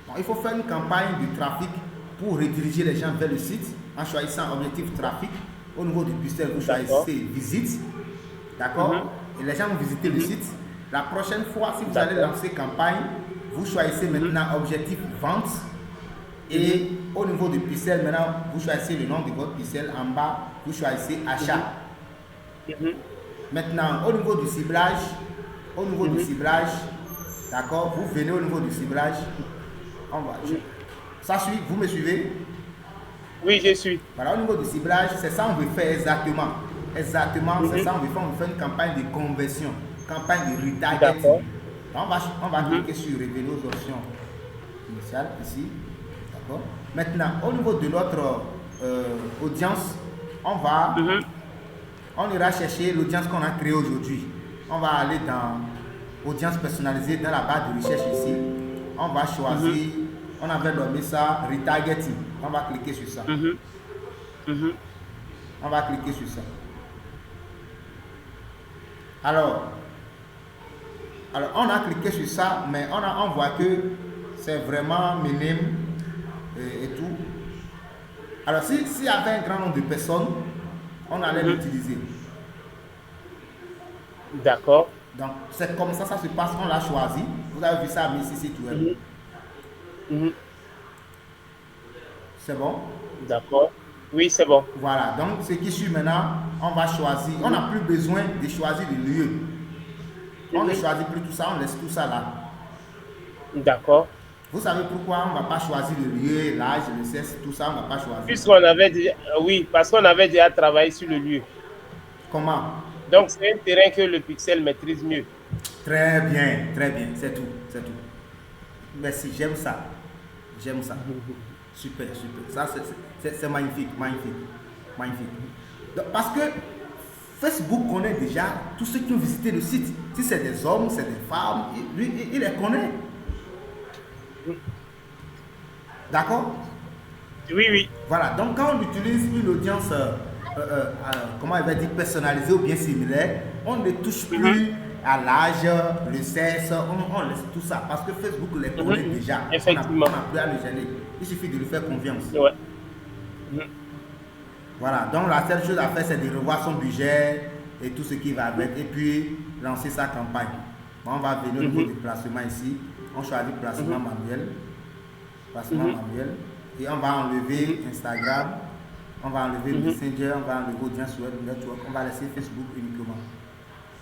Bon, il faut faire une campagne de trafic pour rediriger les gens vers le site en choisissant objectif trafic. Au niveau du pixel, vous choisissez visite. D'accord? Et les gens vont visiter le site. La prochaine fois, si vous allez lancer campagne, vous choisissez maintenant objectif vente. Et au niveau du pixel, maintenant, vous choisissez le nom de votre pixel. En bas, vous choisissez achat. Maintenant, au niveau du ciblage, d'accord, vous venez au niveau du ciblage. On va. Ça suit, vous me suivez? Oui, je suis. Voilà, au niveau du ciblage, c'est ça qu'on veut faire exactement. Exactement, c'est ça qu'on veut faire. On veut faire une campagne de conversion, campagne de retargeting. On va cliquer sur revenir aux options initiales ici. D'accord. Maintenant, au niveau de notre audience, on ira chercher l'audience qu'on a créée aujourd'hui. On va aller dans audience personnalisée, dans la barre de recherche ici. On va choisir, on avait nommé ça retargeting. On va cliquer sur ça. On va cliquer sur ça. Alors, on a cliqué sur ça, mais on voit que c'est vraiment minime et tout. Alors, s'il y avait un grand nombre de personnes, on allait l'utiliser. D'accord. Donc, c'est comme ça se passe. On l'a choisi. Vous avez vu ça à Mississippi Web. C'est bon? D'accord. Oui, c'est bon. Voilà, donc ce qui suit maintenant, on va choisir, on n'a plus besoin de choisir le lieu. On ne choisit plus tout ça, on laisse tout ça là. D'accord. Vous savez pourquoi on ne va pas choisir le lieu, l'âge, le sexe, tout ça, on ne va pas choisir. Puisqu'on avait déjà, oui, parce qu'on avait déjà travaillé sur le lieu. Comment? Donc, c'est un terrain que le pixel maîtrise mieux. Très bien, c'est tout, c'est tout. Merci, j'aime ça. J'aime ça. Super, super. Ça, c'est magnifique, magnifique, magnifique. Donc, parce que Facebook connaît déjà tous ceux qui ont visité le site. Si c'est des hommes, c'est des femmes, il les connaît. D'accord? Oui, oui. Voilà, donc quand on utilise une audience, comment elle va dire, personnalisée ou bien similaire, on ne touche plus à l'âge, le sexe, on laisse tout ça parce que Facebook les connaît déjà. Effectivement. On n'a plus à le gêner. Il suffit de lui faire confiance. Ouais. Voilà, donc la seule chose à faire, c'est de revoir son budget et tout ce qui va avec et puis lancer sa campagne. Bon, on va venir au niveau du placement ici. On choisit placement manuel. Placement manuel. Et on va enlever Instagram, on va enlever Messenger, on va enlever Audience Web Network, on va laisser Facebook uniquement.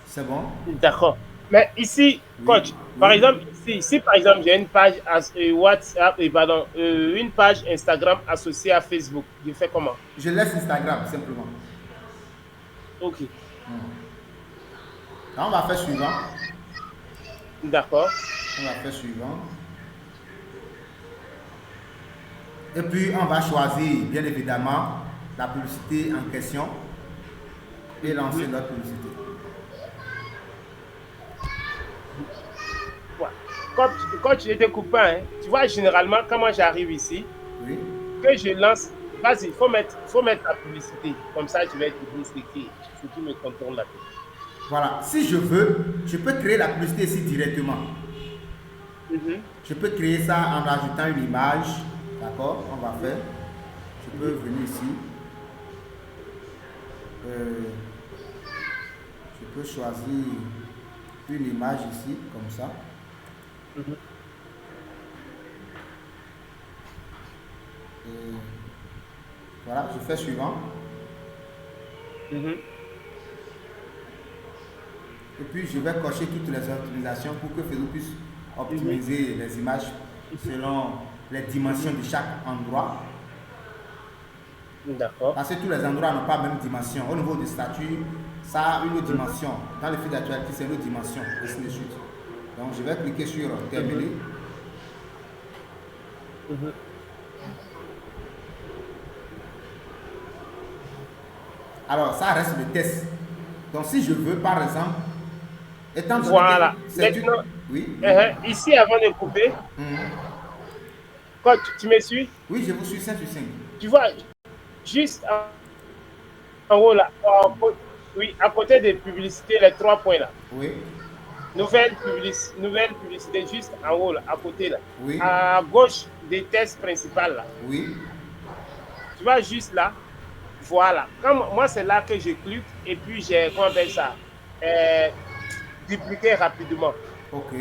C'est bon? D'accord. Mais ici, coach, par exemple, si par exemple j'ai une page WhatsApp, une page Instagram associée à Facebook, je fais comment? Je laisse Instagram simplement. Ok. Là, on va faire suivant. D'accord. On va faire suivant. Et puis, on va choisir, bien évidemment, la publicité en question et lancer notre publicité. Quand tu étais coupé, tu vois, généralement, quand moi j'arrive ici, que je lance, vas-y, il faut mettre la publicité. Comme ça, je vais te dire ce qui me contourne la tête. Voilà, si je veux, je peux créer la publicité ici directement. Je peux créer ça en rajoutant une image. D'accord, on va faire. Je peux venir ici. Je peux choisir une image ici, comme ça. Voilà, je fais suivant. Et puis je vais cocher toutes les optimisations pour que Facebook puisse optimiser les images selon les dimensions de chaque endroit. D'accord. Parce que tous les endroits n'ont pas la même dimension. Au niveau des statuts, ça a une autre dimension. Dans le fil d'actualité, c'est une autre dimension, et ainsi de suite. Donc je vais cliquer sur terminer. Alors, ça reste le test. Donc, si je veux, par exemple, étant donné voilà. Maintenant, oui. Ici, avant de couper, quand tu me suis? Oui, je vous suis 5 sur 5. Tu vois, juste en haut là, oui, à côté des publicités, les 3 points là. Oui. Nouvelle publicité, juste en haut là, à côté là. Oui. À gauche des tests principales là. Oui. Tu vois, juste là. Voilà. Moi, c'est là que je clique et puis j'ai, comment on appelle ça, dupliquer rapidement. Ok.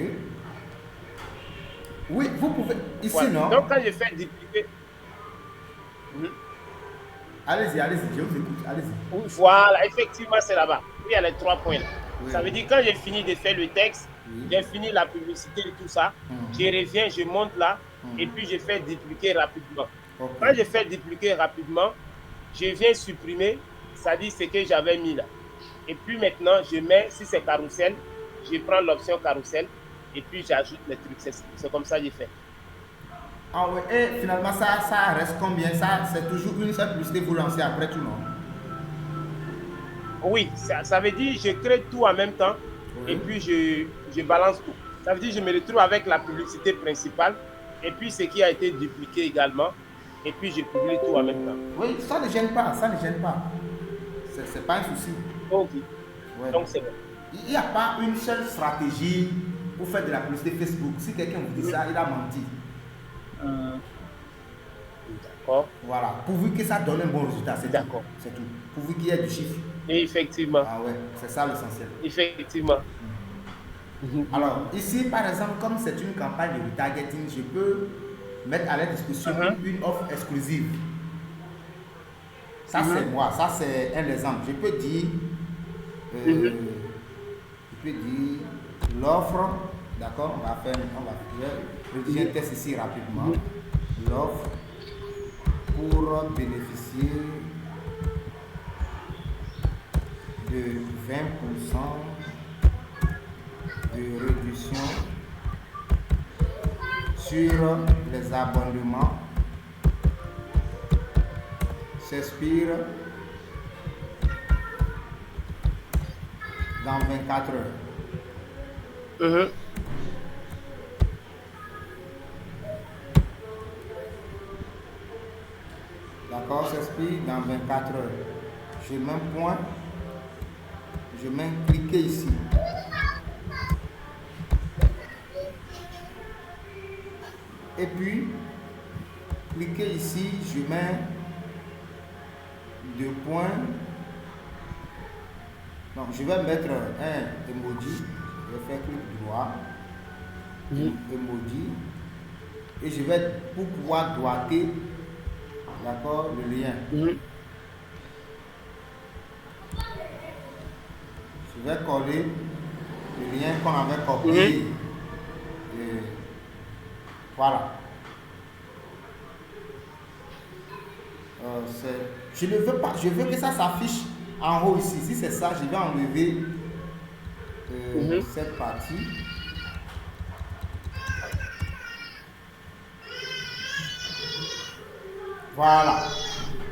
Oui, vous pouvez. Ici, voilà. Non? Donc, quand je fais dupliquer. Allez-y, je vous écoute. Allez-y. Voilà, effectivement, c'est là-bas. Il y a les 3 points là. Oui. Ça veut dire quand j'ai fini de faire le texte, j'ai fini la publicité et tout ça, je reviens, je monte là et puis je fais dupliquer rapidement. Okay. Quand je fais dupliquer rapidement, je viens supprimer, ça dit ce que j'avais mis là. Et puis maintenant, je mets, si c'est carrousel, je prends l'option carrousel et puis j'ajoute les trucs. C'est comme ça que j'ai fait. Ah oui, et finalement, ça reste combien? Ça, c'est toujours une seule publicité que vous lancez après tout, non? Oui, ça veut dire je crée tout en même temps et puis je balance tout. Ça veut dire je me retrouve avec la publicité principale et puis ce qui a été dupliqué également. Et puis je publie tout en même temps. Oui, ça ne gêne pas, c'est pas un souci. Ok. Ouais. Donc c'est bon. Il n'y a pas une seule stratégie pour faire de la publicité Facebook. Si quelqu'un vous dit ça, il a menti. D'accord. Voilà, pourvu que ça donne un bon résultat, c'est d'accord. C'est tout. Pourvu qu'il y ait du chiffre. Et effectivement. Ah ouais, c'est ça l'essentiel. Effectivement. Alors, ici, par exemple, comme c'est une campagne de retargeting, je peux mettre à la discussion une offre exclusive. Ça, c'est moi. Ça, c'est un exemple. Je peux dire, l'offre. D'accord? On va rédiger un test ici rapidement. L'offre pour bénéficier de 20% de réduction sur les abonnements s'expire dans 24 heures. D'accord, s'expire dans 24 heures. Je mets un point, je mets cliquer ici. Et puis, cliquez ici, je mets 2 points. Donc, je vais mettre un emoji. Je vais faire clic droit. Emoji. Et je vais, pour pouvoir droiter, d'accord, le lien. Je vais coller le lien qu'on avait copié. Et voilà. Je ne veux pas, je veux que ça s'affiche en haut ici. Si c'est ça, je vais enlever cette partie. Voilà.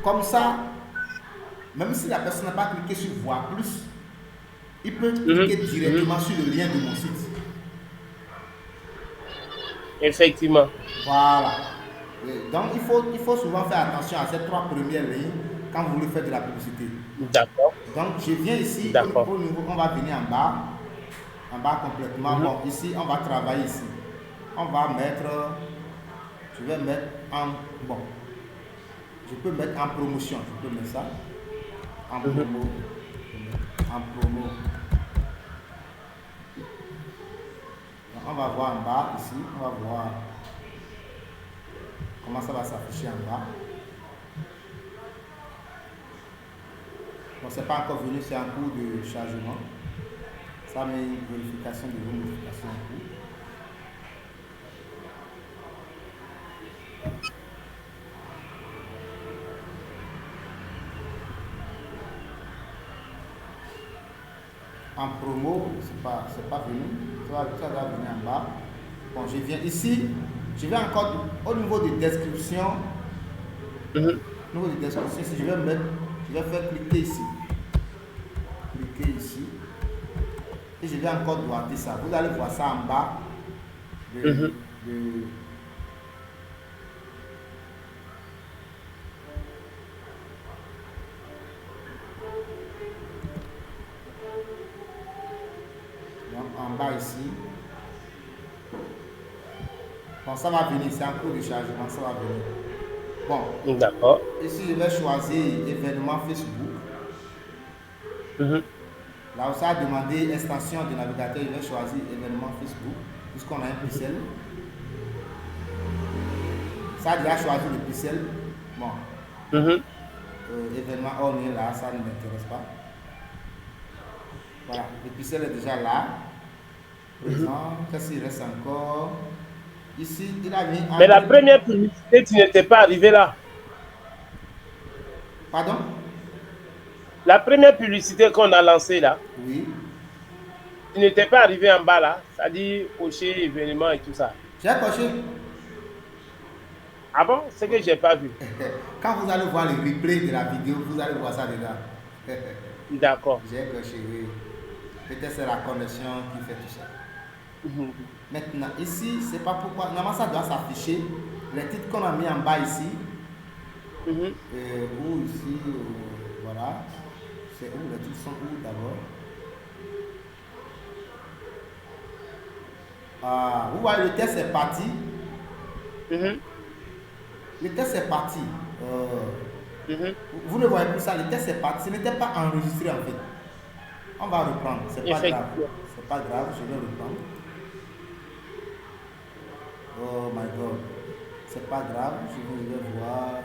Comme ça, même si la personne n'a pas cliqué sur voir plus, il peut cliquer directement sur le lien de mon site. Effectivement. Voilà. Donc, il faut souvent faire attention à ces 3 premières lignes quand vous voulez faire de la publicité. D'accord. Donc, je viens ici, au niveau, on va venir en bas complètement. Bon, ici, on va travailler ici. On va mettre, je vais mettre bon, je peux mettre en promotion, je peux mettre ça, en promo, Donc, on va voir en bas ici, on va voir comment ça va s'afficher en bas. Bon, c'est pas encore venu, c'est en cours de chargement. Ça met une vérification de vos modifications en cours. En promo, c'est pas venu. Ça va venir en bas. Bon, je viens ici. Je vais encore au niveau de description. Au niveau de description, si je vais faire cliquer ici. Cliquer ici. Et je vais encore droiter ça. Vous allez voir ça en bas. En bas ici. Bon, ça va venir, c'est en cours de chargement, ça va venir. Bon, d'accord. Ici, je vais choisir événement Facebook. Là où ça a demandé extension de navigateur, je vais choisir événement Facebook, puisqu'on a un pixel. Ça a déjà choisi le pixel. Bon. Événement, on est là, ça ne m'intéresse pas. Voilà, le pixel est déjà là. Présent, qu'est-ce qu'il reste encore? Ici, il a mis. Mais la première publicité, tu n'étais pas arrivé là. Pardon? La première publicité qu'on a lancée là. Oui. Tu n'étais pas arrivé en bas là, c'est-à-dire cocher événement et tout ça. J'ai coché. Ah bon? C'est que j'ai pas vu. Quand vous allez voir le replay de la vidéo, vous allez voir ça dedans. D'accord. J'ai coché, oui. Peut-être c'est la connexion qui fait tout ça. Maintenant, ici, c'est pas pourquoi. Normalement, ça doit s'afficher. Les titres qu'on a mis en bas ici. Ou ici, voilà. C'est où? Les titres sont où d'abord? Vous voyez, le test est parti. Le test est parti. Vous ne voyez plus ça, le test est parti. Ce n'était pas enregistré en fait. On va reprendre, c'est pas grave. C'est pas grave, je vais reprendre. Oh my god. C'est pas grave, je vais voir.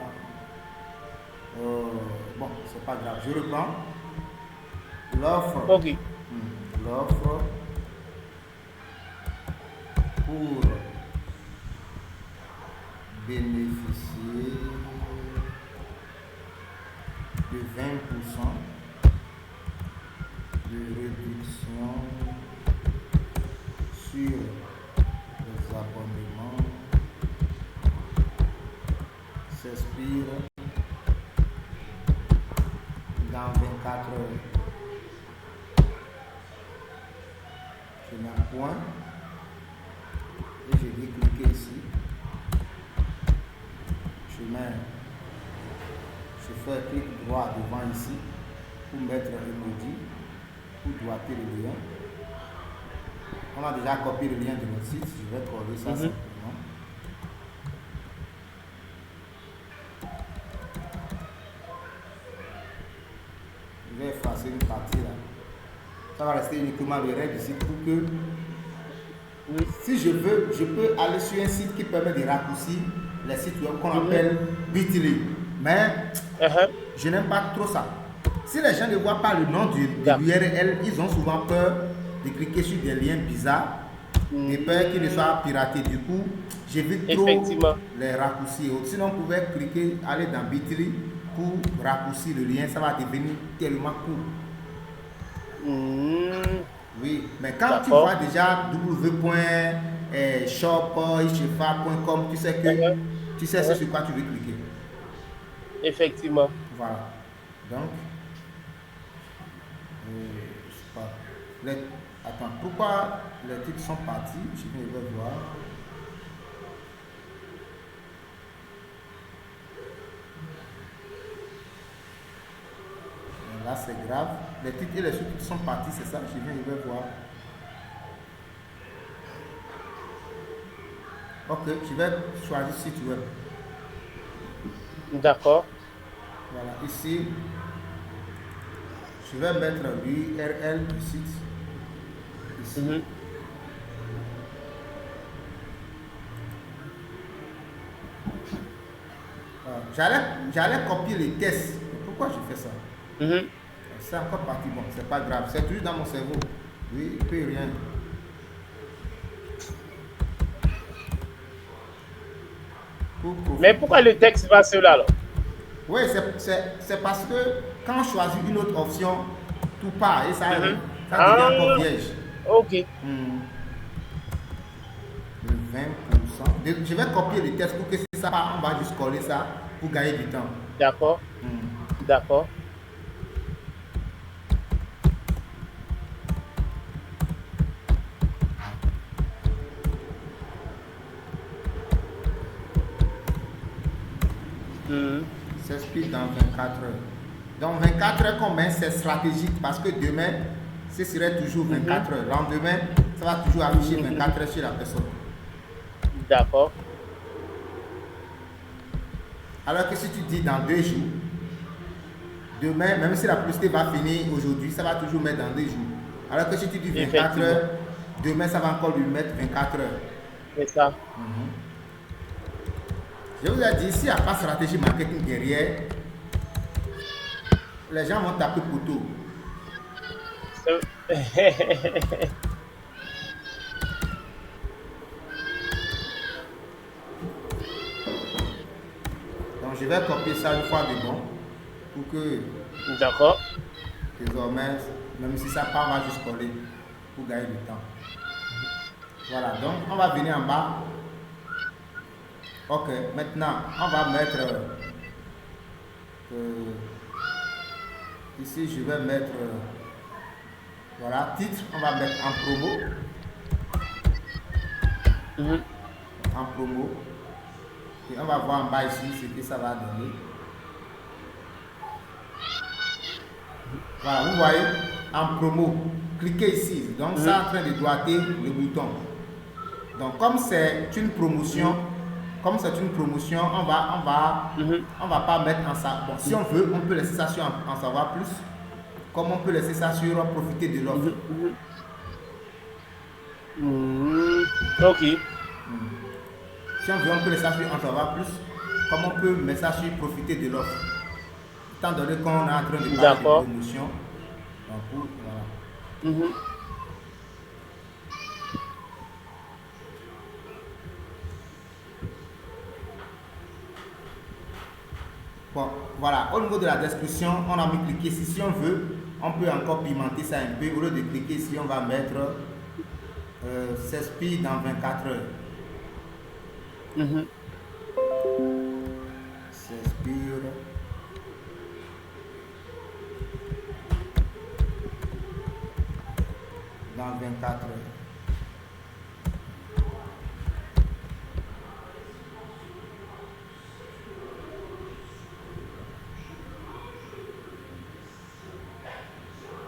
Bon, c'est pas grave. Je reprends. L'offre. Ok. L'offre pour bénéficier de 20% de réduction sur les abonnements s'expire dans 24 heures. Je mets un point et je vais cliquer ici. Je fais clic droit devant ici pour mettre emoji, pour droiter le lien. On a déjà copié le lien de notre site, je vais coller ça simplement. Je vais effacer une partie là. Ça va rester uniquement le règle ici pour que si je veux, je peux aller sur un site qui permet de raccourcir les sites web qu'on appelle Bitly. Mais je n'aime pas trop ça. Si les gens ne voient pas le nom de l'URL, ils ont souvent peur de cliquer sur des liens bizarres, de peur qu'ils ne soient piratés. Du coup, j'évite trop les raccourcis. Sinon, on pouvait cliquer, aller dans Bitly pour raccourcir le lien, ça va devenir tellement court. Oui, mais quand tu vois déjà www.shop.com, tu sais que tu sais sur quoi tu veux cliquer. Effectivement. Voilà. Donc, je sais pas. Attends, pourquoi les titres sont partis? Je vais voir. Là, c'est grave. Les titres et les sous-titres sont partis, c'est ça? Je vais voir. Ok, je vais choisir site web. D'accord. Voilà, ici, je vais mettre l'URL du site. Ici. J'allais copier les tests. Pourquoi je fais ça? C'est encore parti. Bon, c'est pas grave. C'est toujours dans mon cerveau. Oui, il ne peut rien. Mais pourquoi le texte va cela alors? Oui, c'est parce que quand on choisit une autre option, tout part et ça devient encore vierge. Ok. Le 20%. Je vais copier le texte pour que si ça part, on va juste coller ça pour gagner du temps. D'accord. D'accord. S'explique dans 24 heures. Donc 24 heures combien c'est stratégique parce que demain, ce serait toujours 24 heures. Lendemain, ça va toujours afficher 24 heures chez la personne. D'accord. Alors que si tu dis dans 2 jours, demain, même si la publicité va finir aujourd'hui, ça va toujours mettre dans 2 jours. Alors que si tu dis 24 heures, demain, ça va encore lui mettre 24 heures. C'est ça. Je vous ai dit, s'il n'y a pas de stratégie marketing derrière, les gens vont taper poteau. Donc je vais copier ça une fois de bon pour que d'accord. Désormais, même si ça part, on va juste coller pour gagner du temps. Voilà, donc on va venir en bas. Ok, maintenant on va mettre ici je vais mettre voilà, titre, on va mettre en promo. En promo. Et on va voir en bas ici ce que ça va donner. Voilà, vous voyez, en promo, cliquez ici. Donc ça est en train de droiter le bouton. Donc comme c'est une promotion, on va pas mettre en ça. Bon, si on veut, on peut laisser ça sur en savoir plus. Comme on peut laisser ça sur profiter de l'offre. Ok. Si on veut, on peut laisser ça sur en savoir plus. Comme on peut mettre ça sur profiter de l'offre. étant donné qu'on est en train de parler de D'accord. promotion, donc voilà. Mhm. Bon, voilà, au niveau de la description, on a mis cliquer ici. Si on veut, on peut encore pimenter ça un peu. Au lieu de cliquer ici, on va mettre s'expire dans 24 heures. Mhm. S'expire dans 24 heures.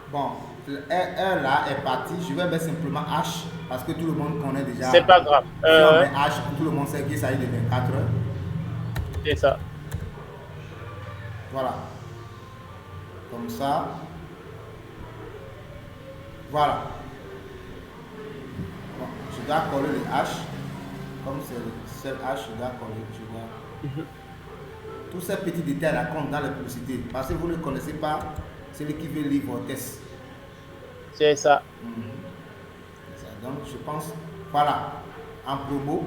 Bon, R là est parti. Je vais mettre simplement H parce que tout le monde connaît déjà. C'est pas grave. Si on met H, tout le monde sait qu'il s'agit de 24 heures. C'est ça. Voilà. Comme ça. Voilà. Bon, je dois coller le H. Comme c'est le seul H, je dois coller. Tous ces petits détails là comptent dans la publicité. Parce que vous ne connaissez pas celui qui veut lire vos tests. C'est ça. Donc, je pense, voilà, en promo,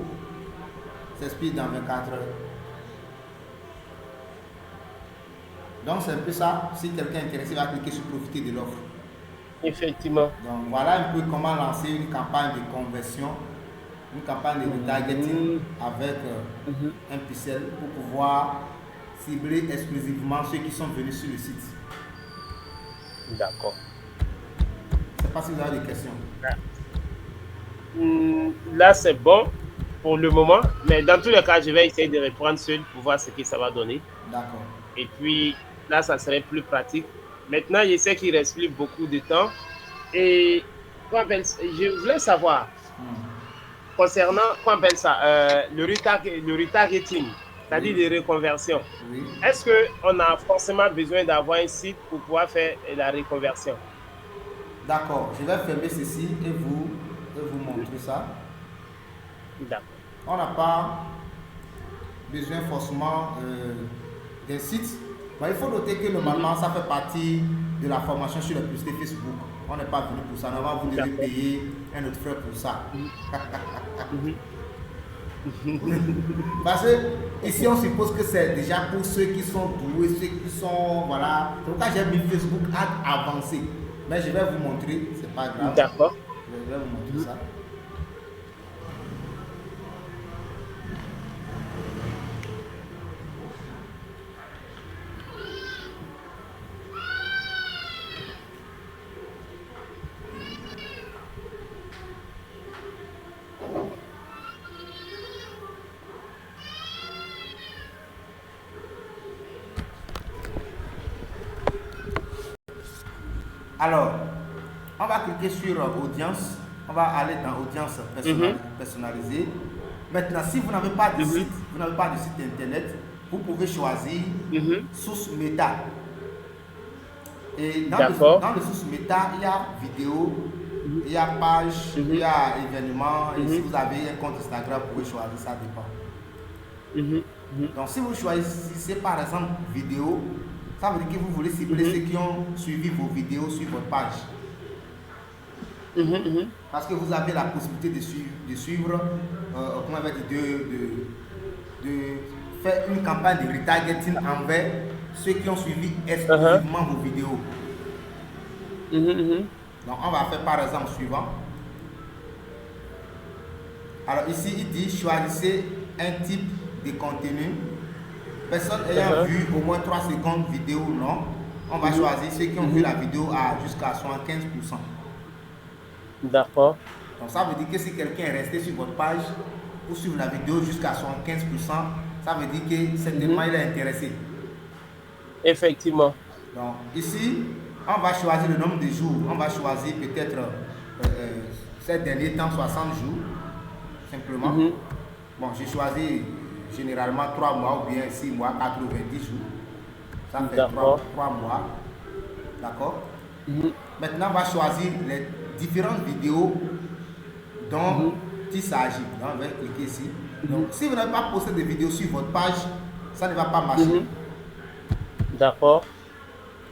s'expire dans 24 heures. Donc, c'est un peu ça. Si quelqu'un est intéressé, va cliquer sur profiter de l'offre. Effectivement. Donc, voilà un peu comment lancer une campagne de conversion, une campagne de retargeting avec un pixel pour pouvoir cibler exclusivement ceux qui sont venus sur le site. D'accord. Je ne sais pas si vous avez des questions. Là, c'est bon pour le moment, mais dans tous les cas, je vais essayer de reprendre seul pour voir ce que ça va donner. D'accord. Et puis, là, ça serait plus pratique. Maintenant, je sais qu'il ne reste plus beaucoup de temps. Et je voulais savoir, concernant, qu'on appelle ça, le retargeting, c'est-à-dire les reconversions. Oui. Est-ce qu'on a forcément besoin d'avoir un site pour pouvoir faire la reconversion? D'accord, je vais fermer ceci et vous montrer ça. D'accord. On n'a pas besoin forcément d'un site. Mais il faut noter que normalement, ça fait partie de la formation sur la publicité Facebook. On n'est pas venu pour ça. Normalement, vous devez payer un autre frais pour ça. Parce que ici, on suppose que c'est déjà pour ceux qui sont doués, ceux qui sont. Voilà. C'est pourquoi j'ai mis Facebook Ads avancé. Mais je vais vous montrer, c'est pas grave. D'accord. Je vais vous montrer ça. Alors, on va cliquer sur audience. On va aller dans audience personnalisée. Maintenant, si vous n'avez pas de site, vous n'avez pas de site internet, vous pouvez choisir source méta. Et dans le source méta, il y a vidéo, il y a page, il y a événement. Et si vous avez un compte Instagram, vous pouvez choisir, ça dépend. Donc, si vous choisissez par exemple vidéo, ça veut dire que vous voulez cibler ceux qui ont suivi vos vidéos sur votre page. Parce que vous avez la possibilité de suivre, comment on va dire, de faire une campagne de retargeting envers ceux qui ont suivi exclusivement vos vidéos. Donc on va faire par exemple suivant. Alors ici il dit choisissez un type de contenu. Personne ayant vu au moins 3 secondes vidéo, non. On va choisir ceux qui ont vu la vidéo jusqu'à 75%. D'accord. Donc ça veut dire que si quelqu'un est resté sur votre page pour suivre la vidéo jusqu'à 75%, ça veut dire que certainement il est intéressé. Effectivement. Donc ici, on va choisir le nombre de jours. On va choisir peut-être ces derniers temps 60 jours, simplement. Bon, j'ai choisi généralement 3 mois ou bien 6 mois, 90 jours. Ça fait 3 mois. D'accord. Maintenant, on va choisir les différentes vidéos dont il s'agit. On va cliquer ici. Donc, si vous n'avez pas posté de vidéos sur votre page, ça ne va pas marcher. D'accord.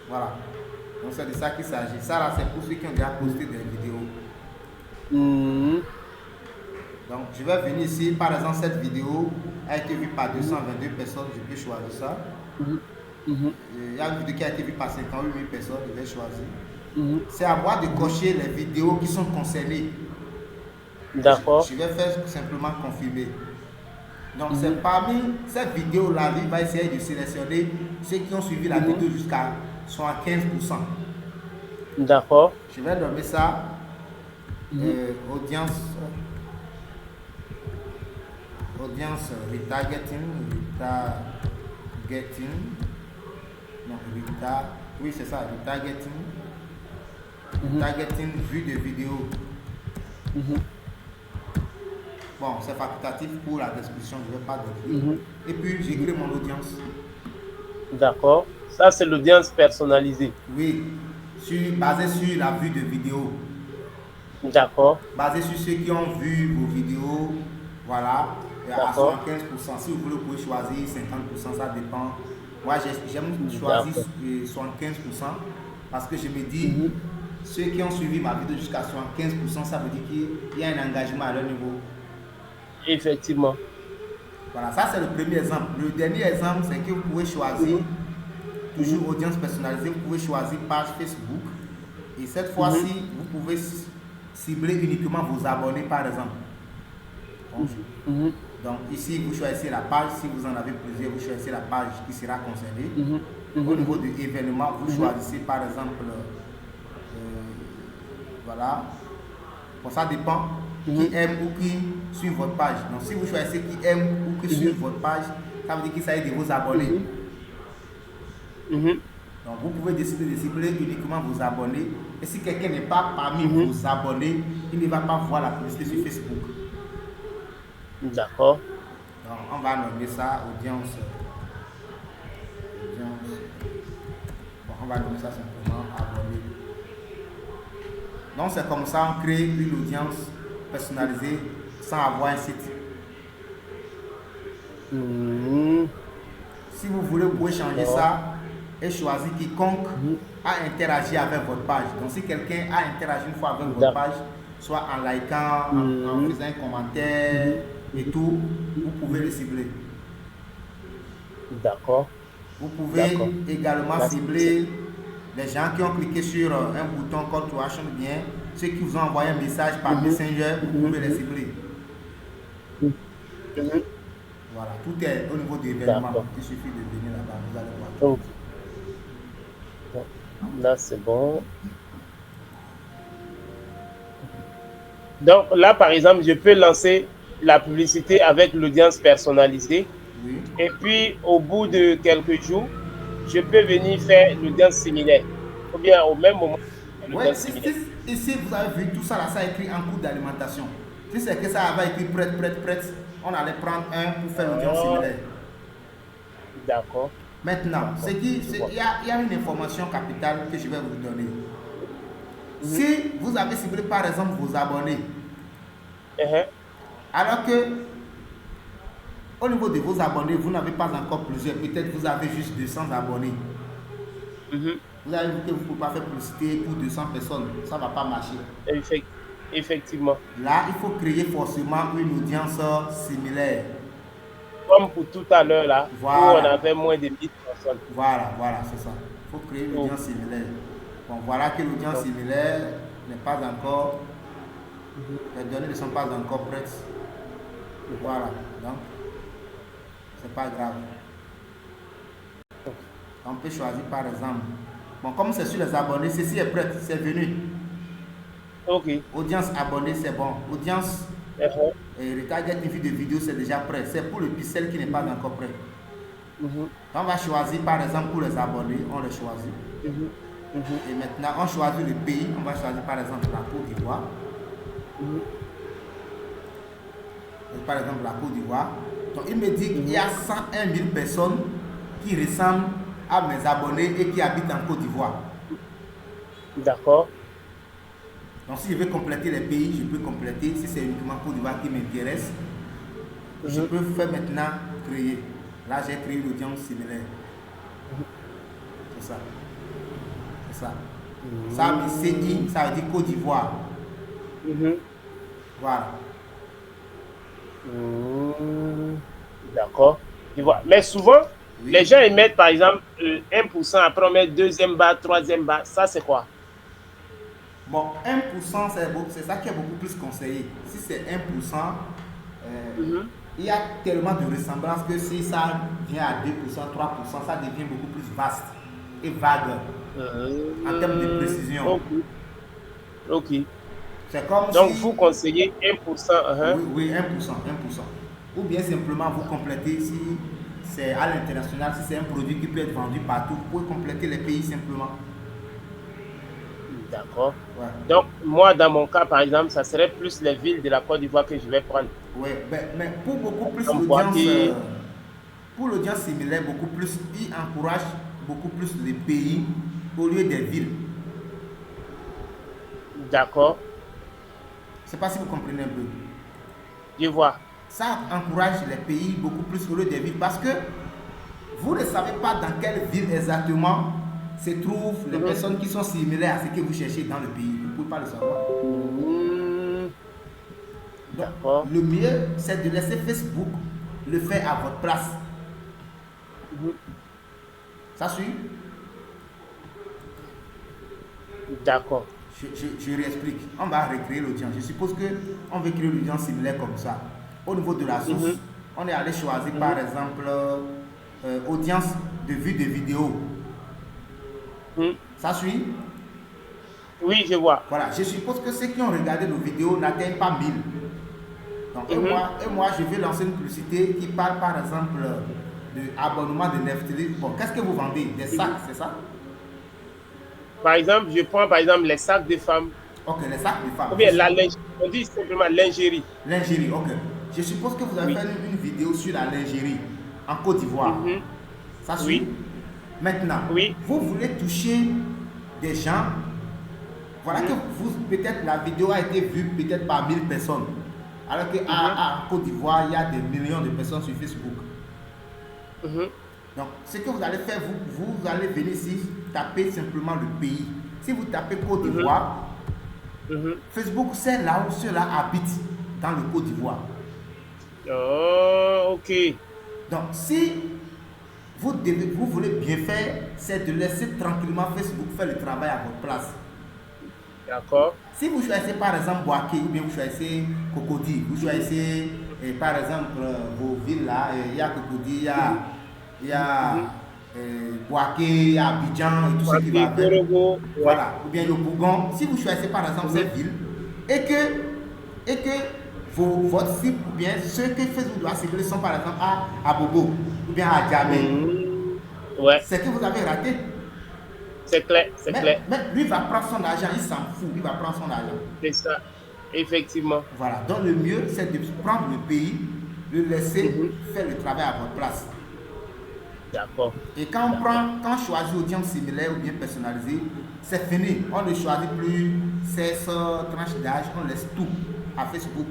Voilà. Donc c'est de ça qu'il s'agit. Ça là, c'est pour ceux qui ont déjà posté des vidéos. Donc je vais venir ici. Par exemple, cette vidéo a été vue par 222 personnes. Je peux choisir ça. Il y a une vidéo qui a été vue par 58 000 personnes. Je vais choisir. C'est à moi de cocher les vidéos qui sont concernées. D'accord. Je vais faire simplement confirmer. Donc c'est parmi ces vidéos-là, il va essayer de sélectionner ceux qui ont suivi la vidéo jusqu'à 75%. D'accord. Je vais nommer ça audience retargeting, oui c'est ça, retargeting, targeting vue de vidéo. Bon, c'est facultatif pour la description, je ne vais pas décrire. Et puis j'écris mon audience. D'accord. Ça c'est l'audience personnalisée. Oui, basé sur la vue de vidéo. D'accord. Basé sur ceux qui ont vu vos vidéos, voilà, à 75%. Si vous voulez, vous pouvez choisir 50%, ça dépend. Moi, j'aime choisir 75% parce que je me dis, ceux qui ont suivi ma vidéo jusqu'à 75%, ça veut dire qu'il y a un engagement à leur niveau. Effectivement. Voilà, ça c'est le premier exemple. Le dernier exemple, c'est que vous pouvez choisir, toujours audience personnalisée, vous pouvez choisir page Facebook. Et cette fois-ci, vous pouvez cibler uniquement vos abonnés, par exemple. Donc ici, vous choisissez la page. Si vous en avez plusieurs, vous choisissez la page qui sera concernée. Au niveau de l'événement, vous choisissez par exemple, voilà. Bon, ça dépend qui aime ou qui suit votre page. Donc si vous choisissez qui aime ou qui suit votre page, ça veut dire qu'il s'agit de vos abonnés. Donc vous pouvez décider de cibler uniquement vos abonnés. Et si quelqu'un n'est pas parmi vos abonnés, il ne va pas voir la publicité sur Facebook. D'accord. Donc on va nommer ça audience. Bon, on va nommer ça simplement abonné. Donc c'est comme ça on crée une audience personnalisée sans avoir un site. Si vous voulez, vous pouvez changer ça et choisir quiconque a interagi avec votre page. Donc si quelqu'un a interagi une fois avec votre page, soit en likant, en faisant un commentaire et tout, vous pouvez le cibler. D'accord. Vous pouvez également cibler les gens qui ont cliqué sur un bouton Call to Action, bien ceux qui vous ont envoyé un message par Messenger, vous pouvez les cibler. Voilà, tout est au niveau de l'événement. Il suffit de venir là-bas, vous allez voir. Là, c'est bon. Donc là, par exemple, je peux lancer la publicité avec l'audience personnalisée. Oui. Et puis, au bout de quelques jours, je peux venir faire l'audience similaire. Ou bien au même moment. Ouais, ici, vous avez vu tout ça, là, ça écrit en cours d'alimentation. Si c'est que ça avait écrit prête, on allait prendre un pour faire l'audience similaire. D'accord. Maintenant, il y a une information capitale que je vais vous donner. Si vous avez ciblé par exemple vos abonnés, alors que au niveau de vos abonnés, vous n'avez pas encore plusieurs, peut-être vous avez juste 200 abonnés. Vous avez vu que vous ne pouvez pas faire publicité pour 200 personnes, ça ne va pas marcher. Effectivement. Là, il faut créer forcément une audience similaire. Comme pour tout à l'heure là, voilà. Où on avait moins de 1000 personnes. Voilà, c'est ça. Il faut créer une audience similaire. Bon, voilà que l'audience similaire n'est pas encore, les données ne sont pas encore prêtes. Voilà, donc, c'est pas grave. On peut choisir par exemple. Bon, comme c'est sur les abonnés, ceci est prêt, c'est venu. Audience abonnée, c'est bon. Audience retargeting vue de vidéo, c'est déjà prêt. C'est pour le pixel qui n'est pas encore prêt. On va choisir par exemple pour les abonnés, on les choisit. Et maintenant, on choisit le pays. On va choisir par exemple la Côte d'Ivoire. Par exemple la Côte d'Ivoire. Donc il me dit qu'il y a 101 000 personnes qui ressemblent à mes abonnés et qui habitent en Côte d'Ivoire. D'accord. Donc si je veux compléter les pays, je peux compléter. Si c'est uniquement Côte d'Ivoire qui m'intéresse, je peux faire maintenant créer. Là, j'ai créé l'audience similaire. C'est ça. C'est ça. Ça, mais CI, ça veut dire Côte d'Ivoire. Voilà. D'accord. Tu vois. Mais souvent, les gens ils mettent par exemple 1%, après on met deuxième barre, troisième barre. Ça, c'est quoi? Bon, 1%, c'est ça qui est beaucoup plus conseillé. Si c'est 1%, il y a tellement de ressemblances que si ça vient à 2%, 3%, ça devient beaucoup plus vaste et vague en termes de précision. Ok. C'est comme donc, si... vous conseillez 1%. Oui, 1%. Ou bien simplement vous complétez si c'est à l'international, si c'est un produit qui peut être vendu partout, vous pouvez compléter les pays simplement. D'accord. Ouais. Donc, moi, dans mon cas, par exemple, ça serait plus les villes de la Côte d'Ivoire que je vais prendre. Oui, mais pour beaucoup plus Comme l'audience, Boaké. pour l'audience similaire, beaucoup plus, il encourage beaucoup plus les pays au lieu des villes. D'accord. Je ne sais pas si vous comprenez un peu. Je vois. Ça encourage les pays beaucoup plus au lieu des villes parce que vous ne savez pas dans quelle ville exactement se trouvent les personnes qui sont similaires à ce que vous cherchez dans le pays. Vous ne pouvez pas le savoir. D'accord. Le mieux, c'est de laisser Facebook le faire à votre place. Ça suit? D'accord. Je réexplique. On va recréer l'audience. Je suppose qu'on veut créer l'audience similaire comme ça. Au niveau de la source, on est allé choisir par exemple audience de vue de vidéo. Ça suit? Oui, je vois. Voilà, je suppose que ceux qui ont regardé nos vidéos n'atteignent pas 1000. Donc, et moi, je vais lancer une publicité qui parle par exemple de abonnement de Netflix. Bon, qu'est-ce que vous vendez? Des sacs, c'est ça? Par exemple, je prends par exemple les sacs de femmes. Ok, les sacs de femmes. Ou bien la lingerie. On dit simplement lingerie. Lingerie, ok. Je suppose que vous avez fait une vidéo sur la lingerie en Côte d'Ivoire. Ça suit? Maintenant, vous voulez toucher des gens. Voilà que vous, peut-être la vidéo a été vue peut-être par 1000 personnes. Alors qu'en Côte d'Ivoire, il y a des millions de personnes sur Facebook. Donc, ce que vous allez faire, vous allez venir ici, taper simplement le pays. Si vous tapez Côte d'Ivoire, Facebook, c'est là où ceux-là habitent, dans le Côte d'Ivoire. Oh, ok. Donc, si vous voulez bien faire, c'est de laisser tranquillement Facebook faire le travail à votre place. D'accord. Si vous choisissez par exemple Boaké ou bien vous choisissez Cocody, vous choisissez par exemple vos villes là, il y a Cocody, il y a Boaké, il y a Abidjan et tout ce qui va avec. Voilà, ou bien le Bougon. Si vous choisissez par exemple cette ville et que votre cible ou bien ceux que Facebook doit cibler sont par exemple à Bobo ou bien à Djamé, c'est que vous avez raté. C'est clair, c'est clair. Mais lui va prendre son argent, il s'en fout, il va prendre son argent. C'est ça, effectivement. Voilà, donc le mieux c'est de prendre le pays, de laisser faire le travail à votre place. D'accord. Et quand on choisit audience similaire ou bien personnalisée, c'est fini. On ne choisit plus 16 tranches d'âge, on laisse tout à Facebook.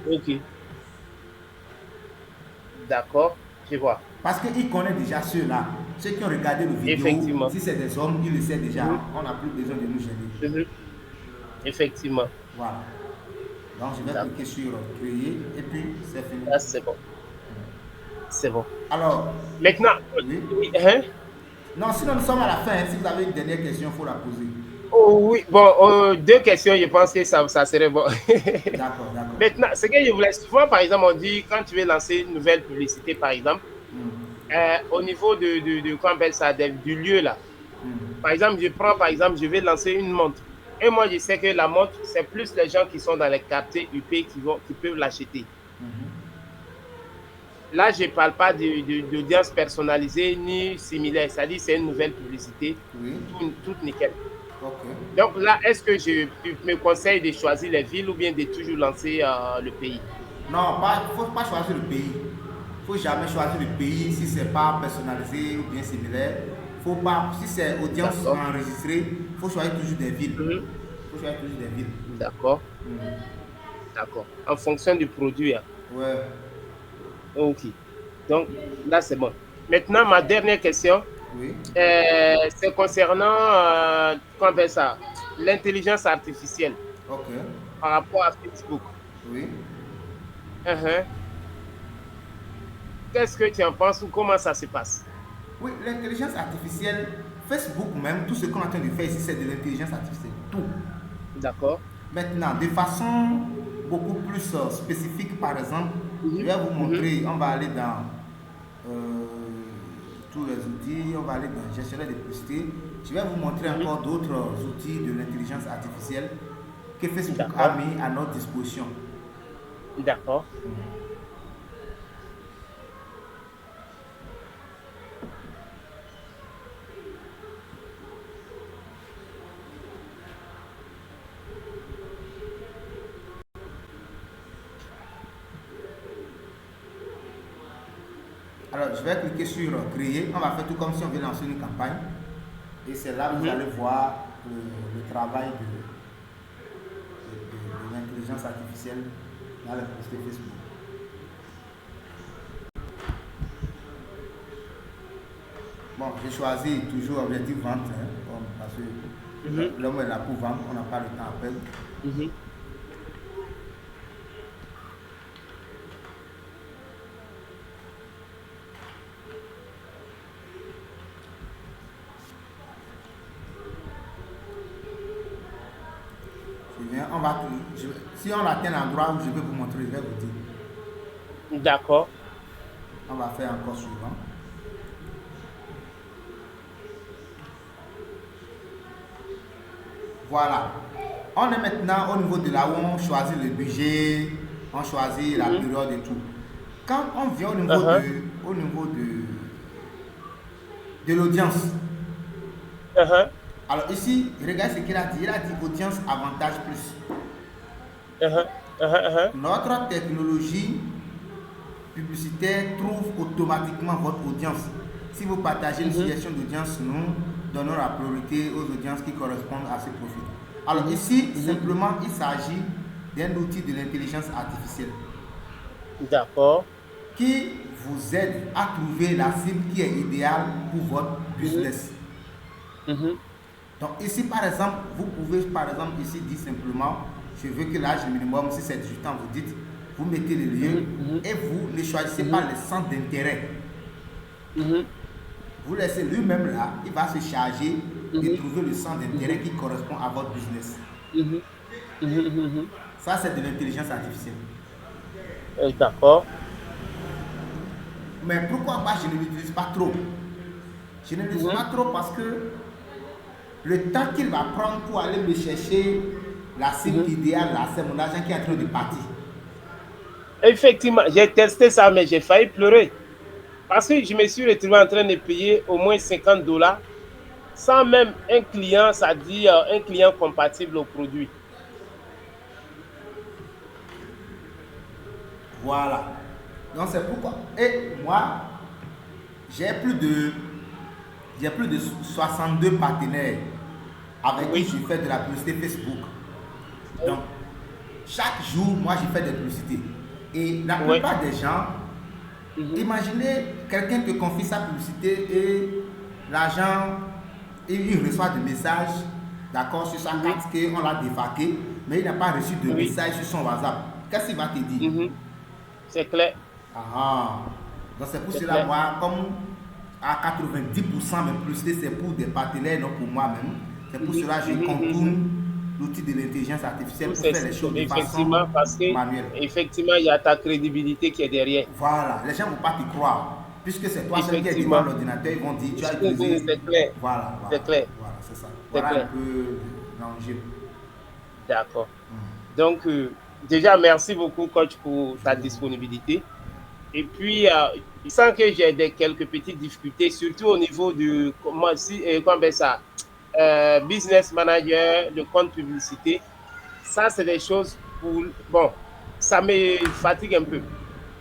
Ok. D'accord, je vois. Parce qu'il connaît déjà ceux-là. Ceux qui ont regardé le vidéo, si c'est des hommes, ils le savent déjà. On n'a plus besoin de nous gêner. Effectivement. Voilà. Donc je vais cliquer sur créer et puis c'est fini. Ah, c'est bon. C'est bon. Alors, maintenant, non, sinon nous sommes à la fin. Si vous avez une dernière question, il faut la poser. Oh oui, bon, deux questions, je pense que ça serait bon. D'accord. Maintenant, ce que je voulais souvent, par exemple, on dit quand tu veux lancer une nouvelle publicité, par exemple, au niveau du lieu là. Par exemple, je vais lancer une montre. Et moi, je sais que la montre, c'est plus les gens qui sont dans les quartiers UP qui peuvent l'acheter. Là, je ne parle pas d'audience personnalisée ni similaire. C'est-à-dire c'est une nouvelle publicité, toute nickel. Okay. Donc là, est-ce que tu me conseilles de choisir les villes ou bien de toujours lancer le pays? Non, il ne faut pas choisir le pays. Il ne faut jamais choisir le pays si ce n'est pas personnalisé ou bien similaire. Faut pas, si c'est audience enregistrée, il faut choisir toujours des villes. D'accord. D'accord. En fonction du produit. Hein. Ouais. Ok. Donc, là, c'est bon. Maintenant, ma dernière question. Oui. C'est concernant, comment on appelle ça, l'intelligence artificielle Ok. par rapport à Facebook. Oui. Uh-huh. Qu'est-ce que tu en penses ou comment ça se passe? Oui, l'intelligence artificielle, Facebook même, tout ce qu'on est en train de faire ici, c'est de l'intelligence artificielle. Tout. D'accord. Maintenant, de façon beaucoup plus spécifique, par exemple, je vais vous montrer, on va aller dans tous les outils, on va aller dans gestionnaire de publicité. Je vais vous montrer encore d'autres outils de l'intelligence artificielle que Facebook a mis à notre disposition. D'accord. Alors, je vais cliquer sur créer. On va faire tout comme si on veut lancer une campagne. Et c'est là que vous allez voir le travail de l'intelligence artificielle dans la publicité Facebook. Bon, j'ai choisi toujours objectif vente, hein, parce que l'homme est là pour vendre, on n'a pas le temps à perdre. Si on atteint l'endroit où je vais vous montrer, je vais vous dire. D'accord. On va faire encore suivant. Voilà. On est maintenant au niveau de là où on choisit le budget, on choisit la période et tout. Quand on vient au niveau de l'audience, alors ici, regarde ce qu'il a dit. Il a dit audience avantage plus. Notre technologie publicitaire trouve automatiquement votre audience. Si vous partagez une suggestion d'audience, nous donnons la priorité aux audiences qui correspondent à ce profil. Alors ici, simplement, il s'agit d'un outil de l'intelligence artificielle. D'accord. Qui vous aide à trouver la cible qui est idéale pour votre business. Donc ici, par exemple, vous pouvez, par exemple, ici dire simplement, je veux que l'âge minimum, si c'est 18 ans, vous dites, vous mettez le lieu et vous ne choisissez pas les centres d'intérêt. Vous laissez lui-même là, il va se charger de trouver le centre d'intérêt qui correspond à votre business. Ça, c'est de l'intelligence artificielle. D'accord. Mais pourquoi pas je ne l'utilise pas trop? Je ne l'utilise pas trop parce que le temps qu'il va prendre pour aller me chercher la cible idéale, là, c'est mon agent qui est en train de partir. Effectivement, j'ai testé ça, mais j'ai failli pleurer. Parce que je me suis retrouvé en train de payer au moins $50 sans même un client, ça dit un client compatible au produit. Voilà. Donc c'est pourquoi. Et moi, j'ai plus de 62 partenaires avec qui je fais de la publicité Facebook. Donc, chaque jour, moi, je fais des publicités. Et la plupart des gens, imaginez, quelqu'un te confie sa publicité et l'agent, il reçoit des messages, d'accord, sur sa carte qu'on l'a défaqué, mais il n'a pas reçu de message sur son WhatsApp. Qu'est-ce qu'il va te dire? C'est clair. Donc c'est pour cela, moi, comme à 90% mes publicités, c'est pour des partenaires, non pour moi-même. C'est pour cela que je contourne l'outil de l'intelligence artificielle pour faire les choses de façon manuelle. Effectivement, il y a ta crédibilité qui est derrière. Voilà, les gens ne vont pas te croire. Puisque c'est toi seul qui est devant l'ordinateur, ils vont dire tu as utilisé. C'est clair. Voilà, c'est clair. Voilà, c'est ça. Voilà un peu l'enjeu. D'accord. Donc, déjà, merci beaucoup, coach, pour ta disponibilité. Et puis, je sens que j'ai quelques petites difficultés, surtout au niveau du business manager, le compte publicité. Ça, c'est des choses pour... Bon, ça me fatigue un peu.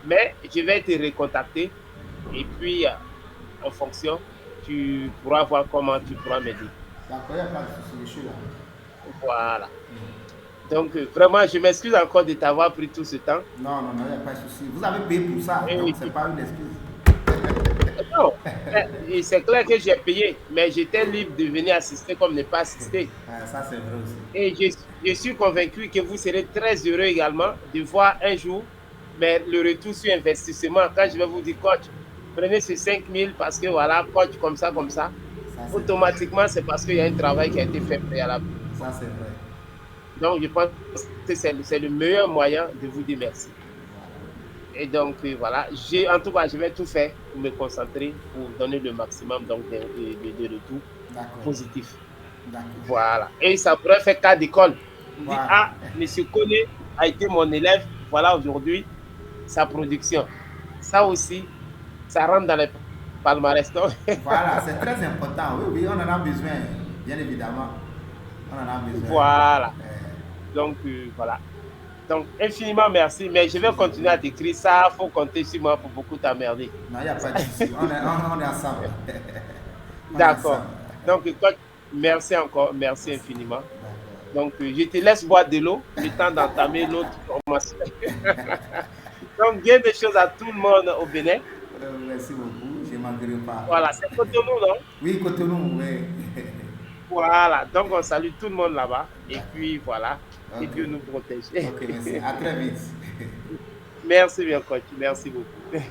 Mais je vais te recontacter. Et puis, en fonction, tu pourras voir comment tu pourras m'aider. D'accord, il n'y a pas de souci, je suis là. Voilà. Donc, vraiment, je m'excuse encore de t'avoir pris tout ce temps. Non, il n'y a pas de souci. Vous avez payé pour ça, donc ce n'est pas une excuse. Non, Et c'est clair que j'ai payé, mais j'étais libre de venir assister comme ne pas assister. Ça, c'est vrai aussi. Et je suis convaincu que vous serez très heureux également de voir un jour mais le retour sur investissement. Quand je vais vous dire, coach, prenez ces 5 000 parce que voilà, coach, comme ça, automatiquement, c'est parce qu'il y a un travail qui a été fait préalable. Ça, c'est vrai. Donc, je pense que c'est le meilleur moyen de vous dire merci. Et donc, voilà, en tout cas, je vais tout faire pour me concentrer, pour donner le maximum donc, de retours positifs. Voilà. Et ça pourrait faire cas d'école. Voilà. Ah, M. Koné a été mon élève, voilà aujourd'hui sa production. Ça aussi, ça rentre dans les palmarès. Voilà, c'est très important. Oui, on en a besoin, bien évidemment. On en a besoin. Voilà. Donc, voilà. Donc, infiniment merci. Mais je vais continuer à t'écrire ça. Il faut compter sur moi pour beaucoup t'emmerder. Non, il n'y a pas de souci. On est ensemble. D'accord. Donc, merci encore. Merci infiniment. Donc, je te laisse boire de l'eau, le temps d'entamer l'autre formation. Donc, bien des choses à tout le monde au Bénin. Merci beaucoup. Je ne manquerai pas. Voilà, c'est Cotonou, non? Oui, Cotonou, oui. Voilà, donc on salue tout le monde là-bas. Et puis voilà, que Dieu nous protège. Ok, merci. À très vite. Merci bien, coach. Merci beaucoup.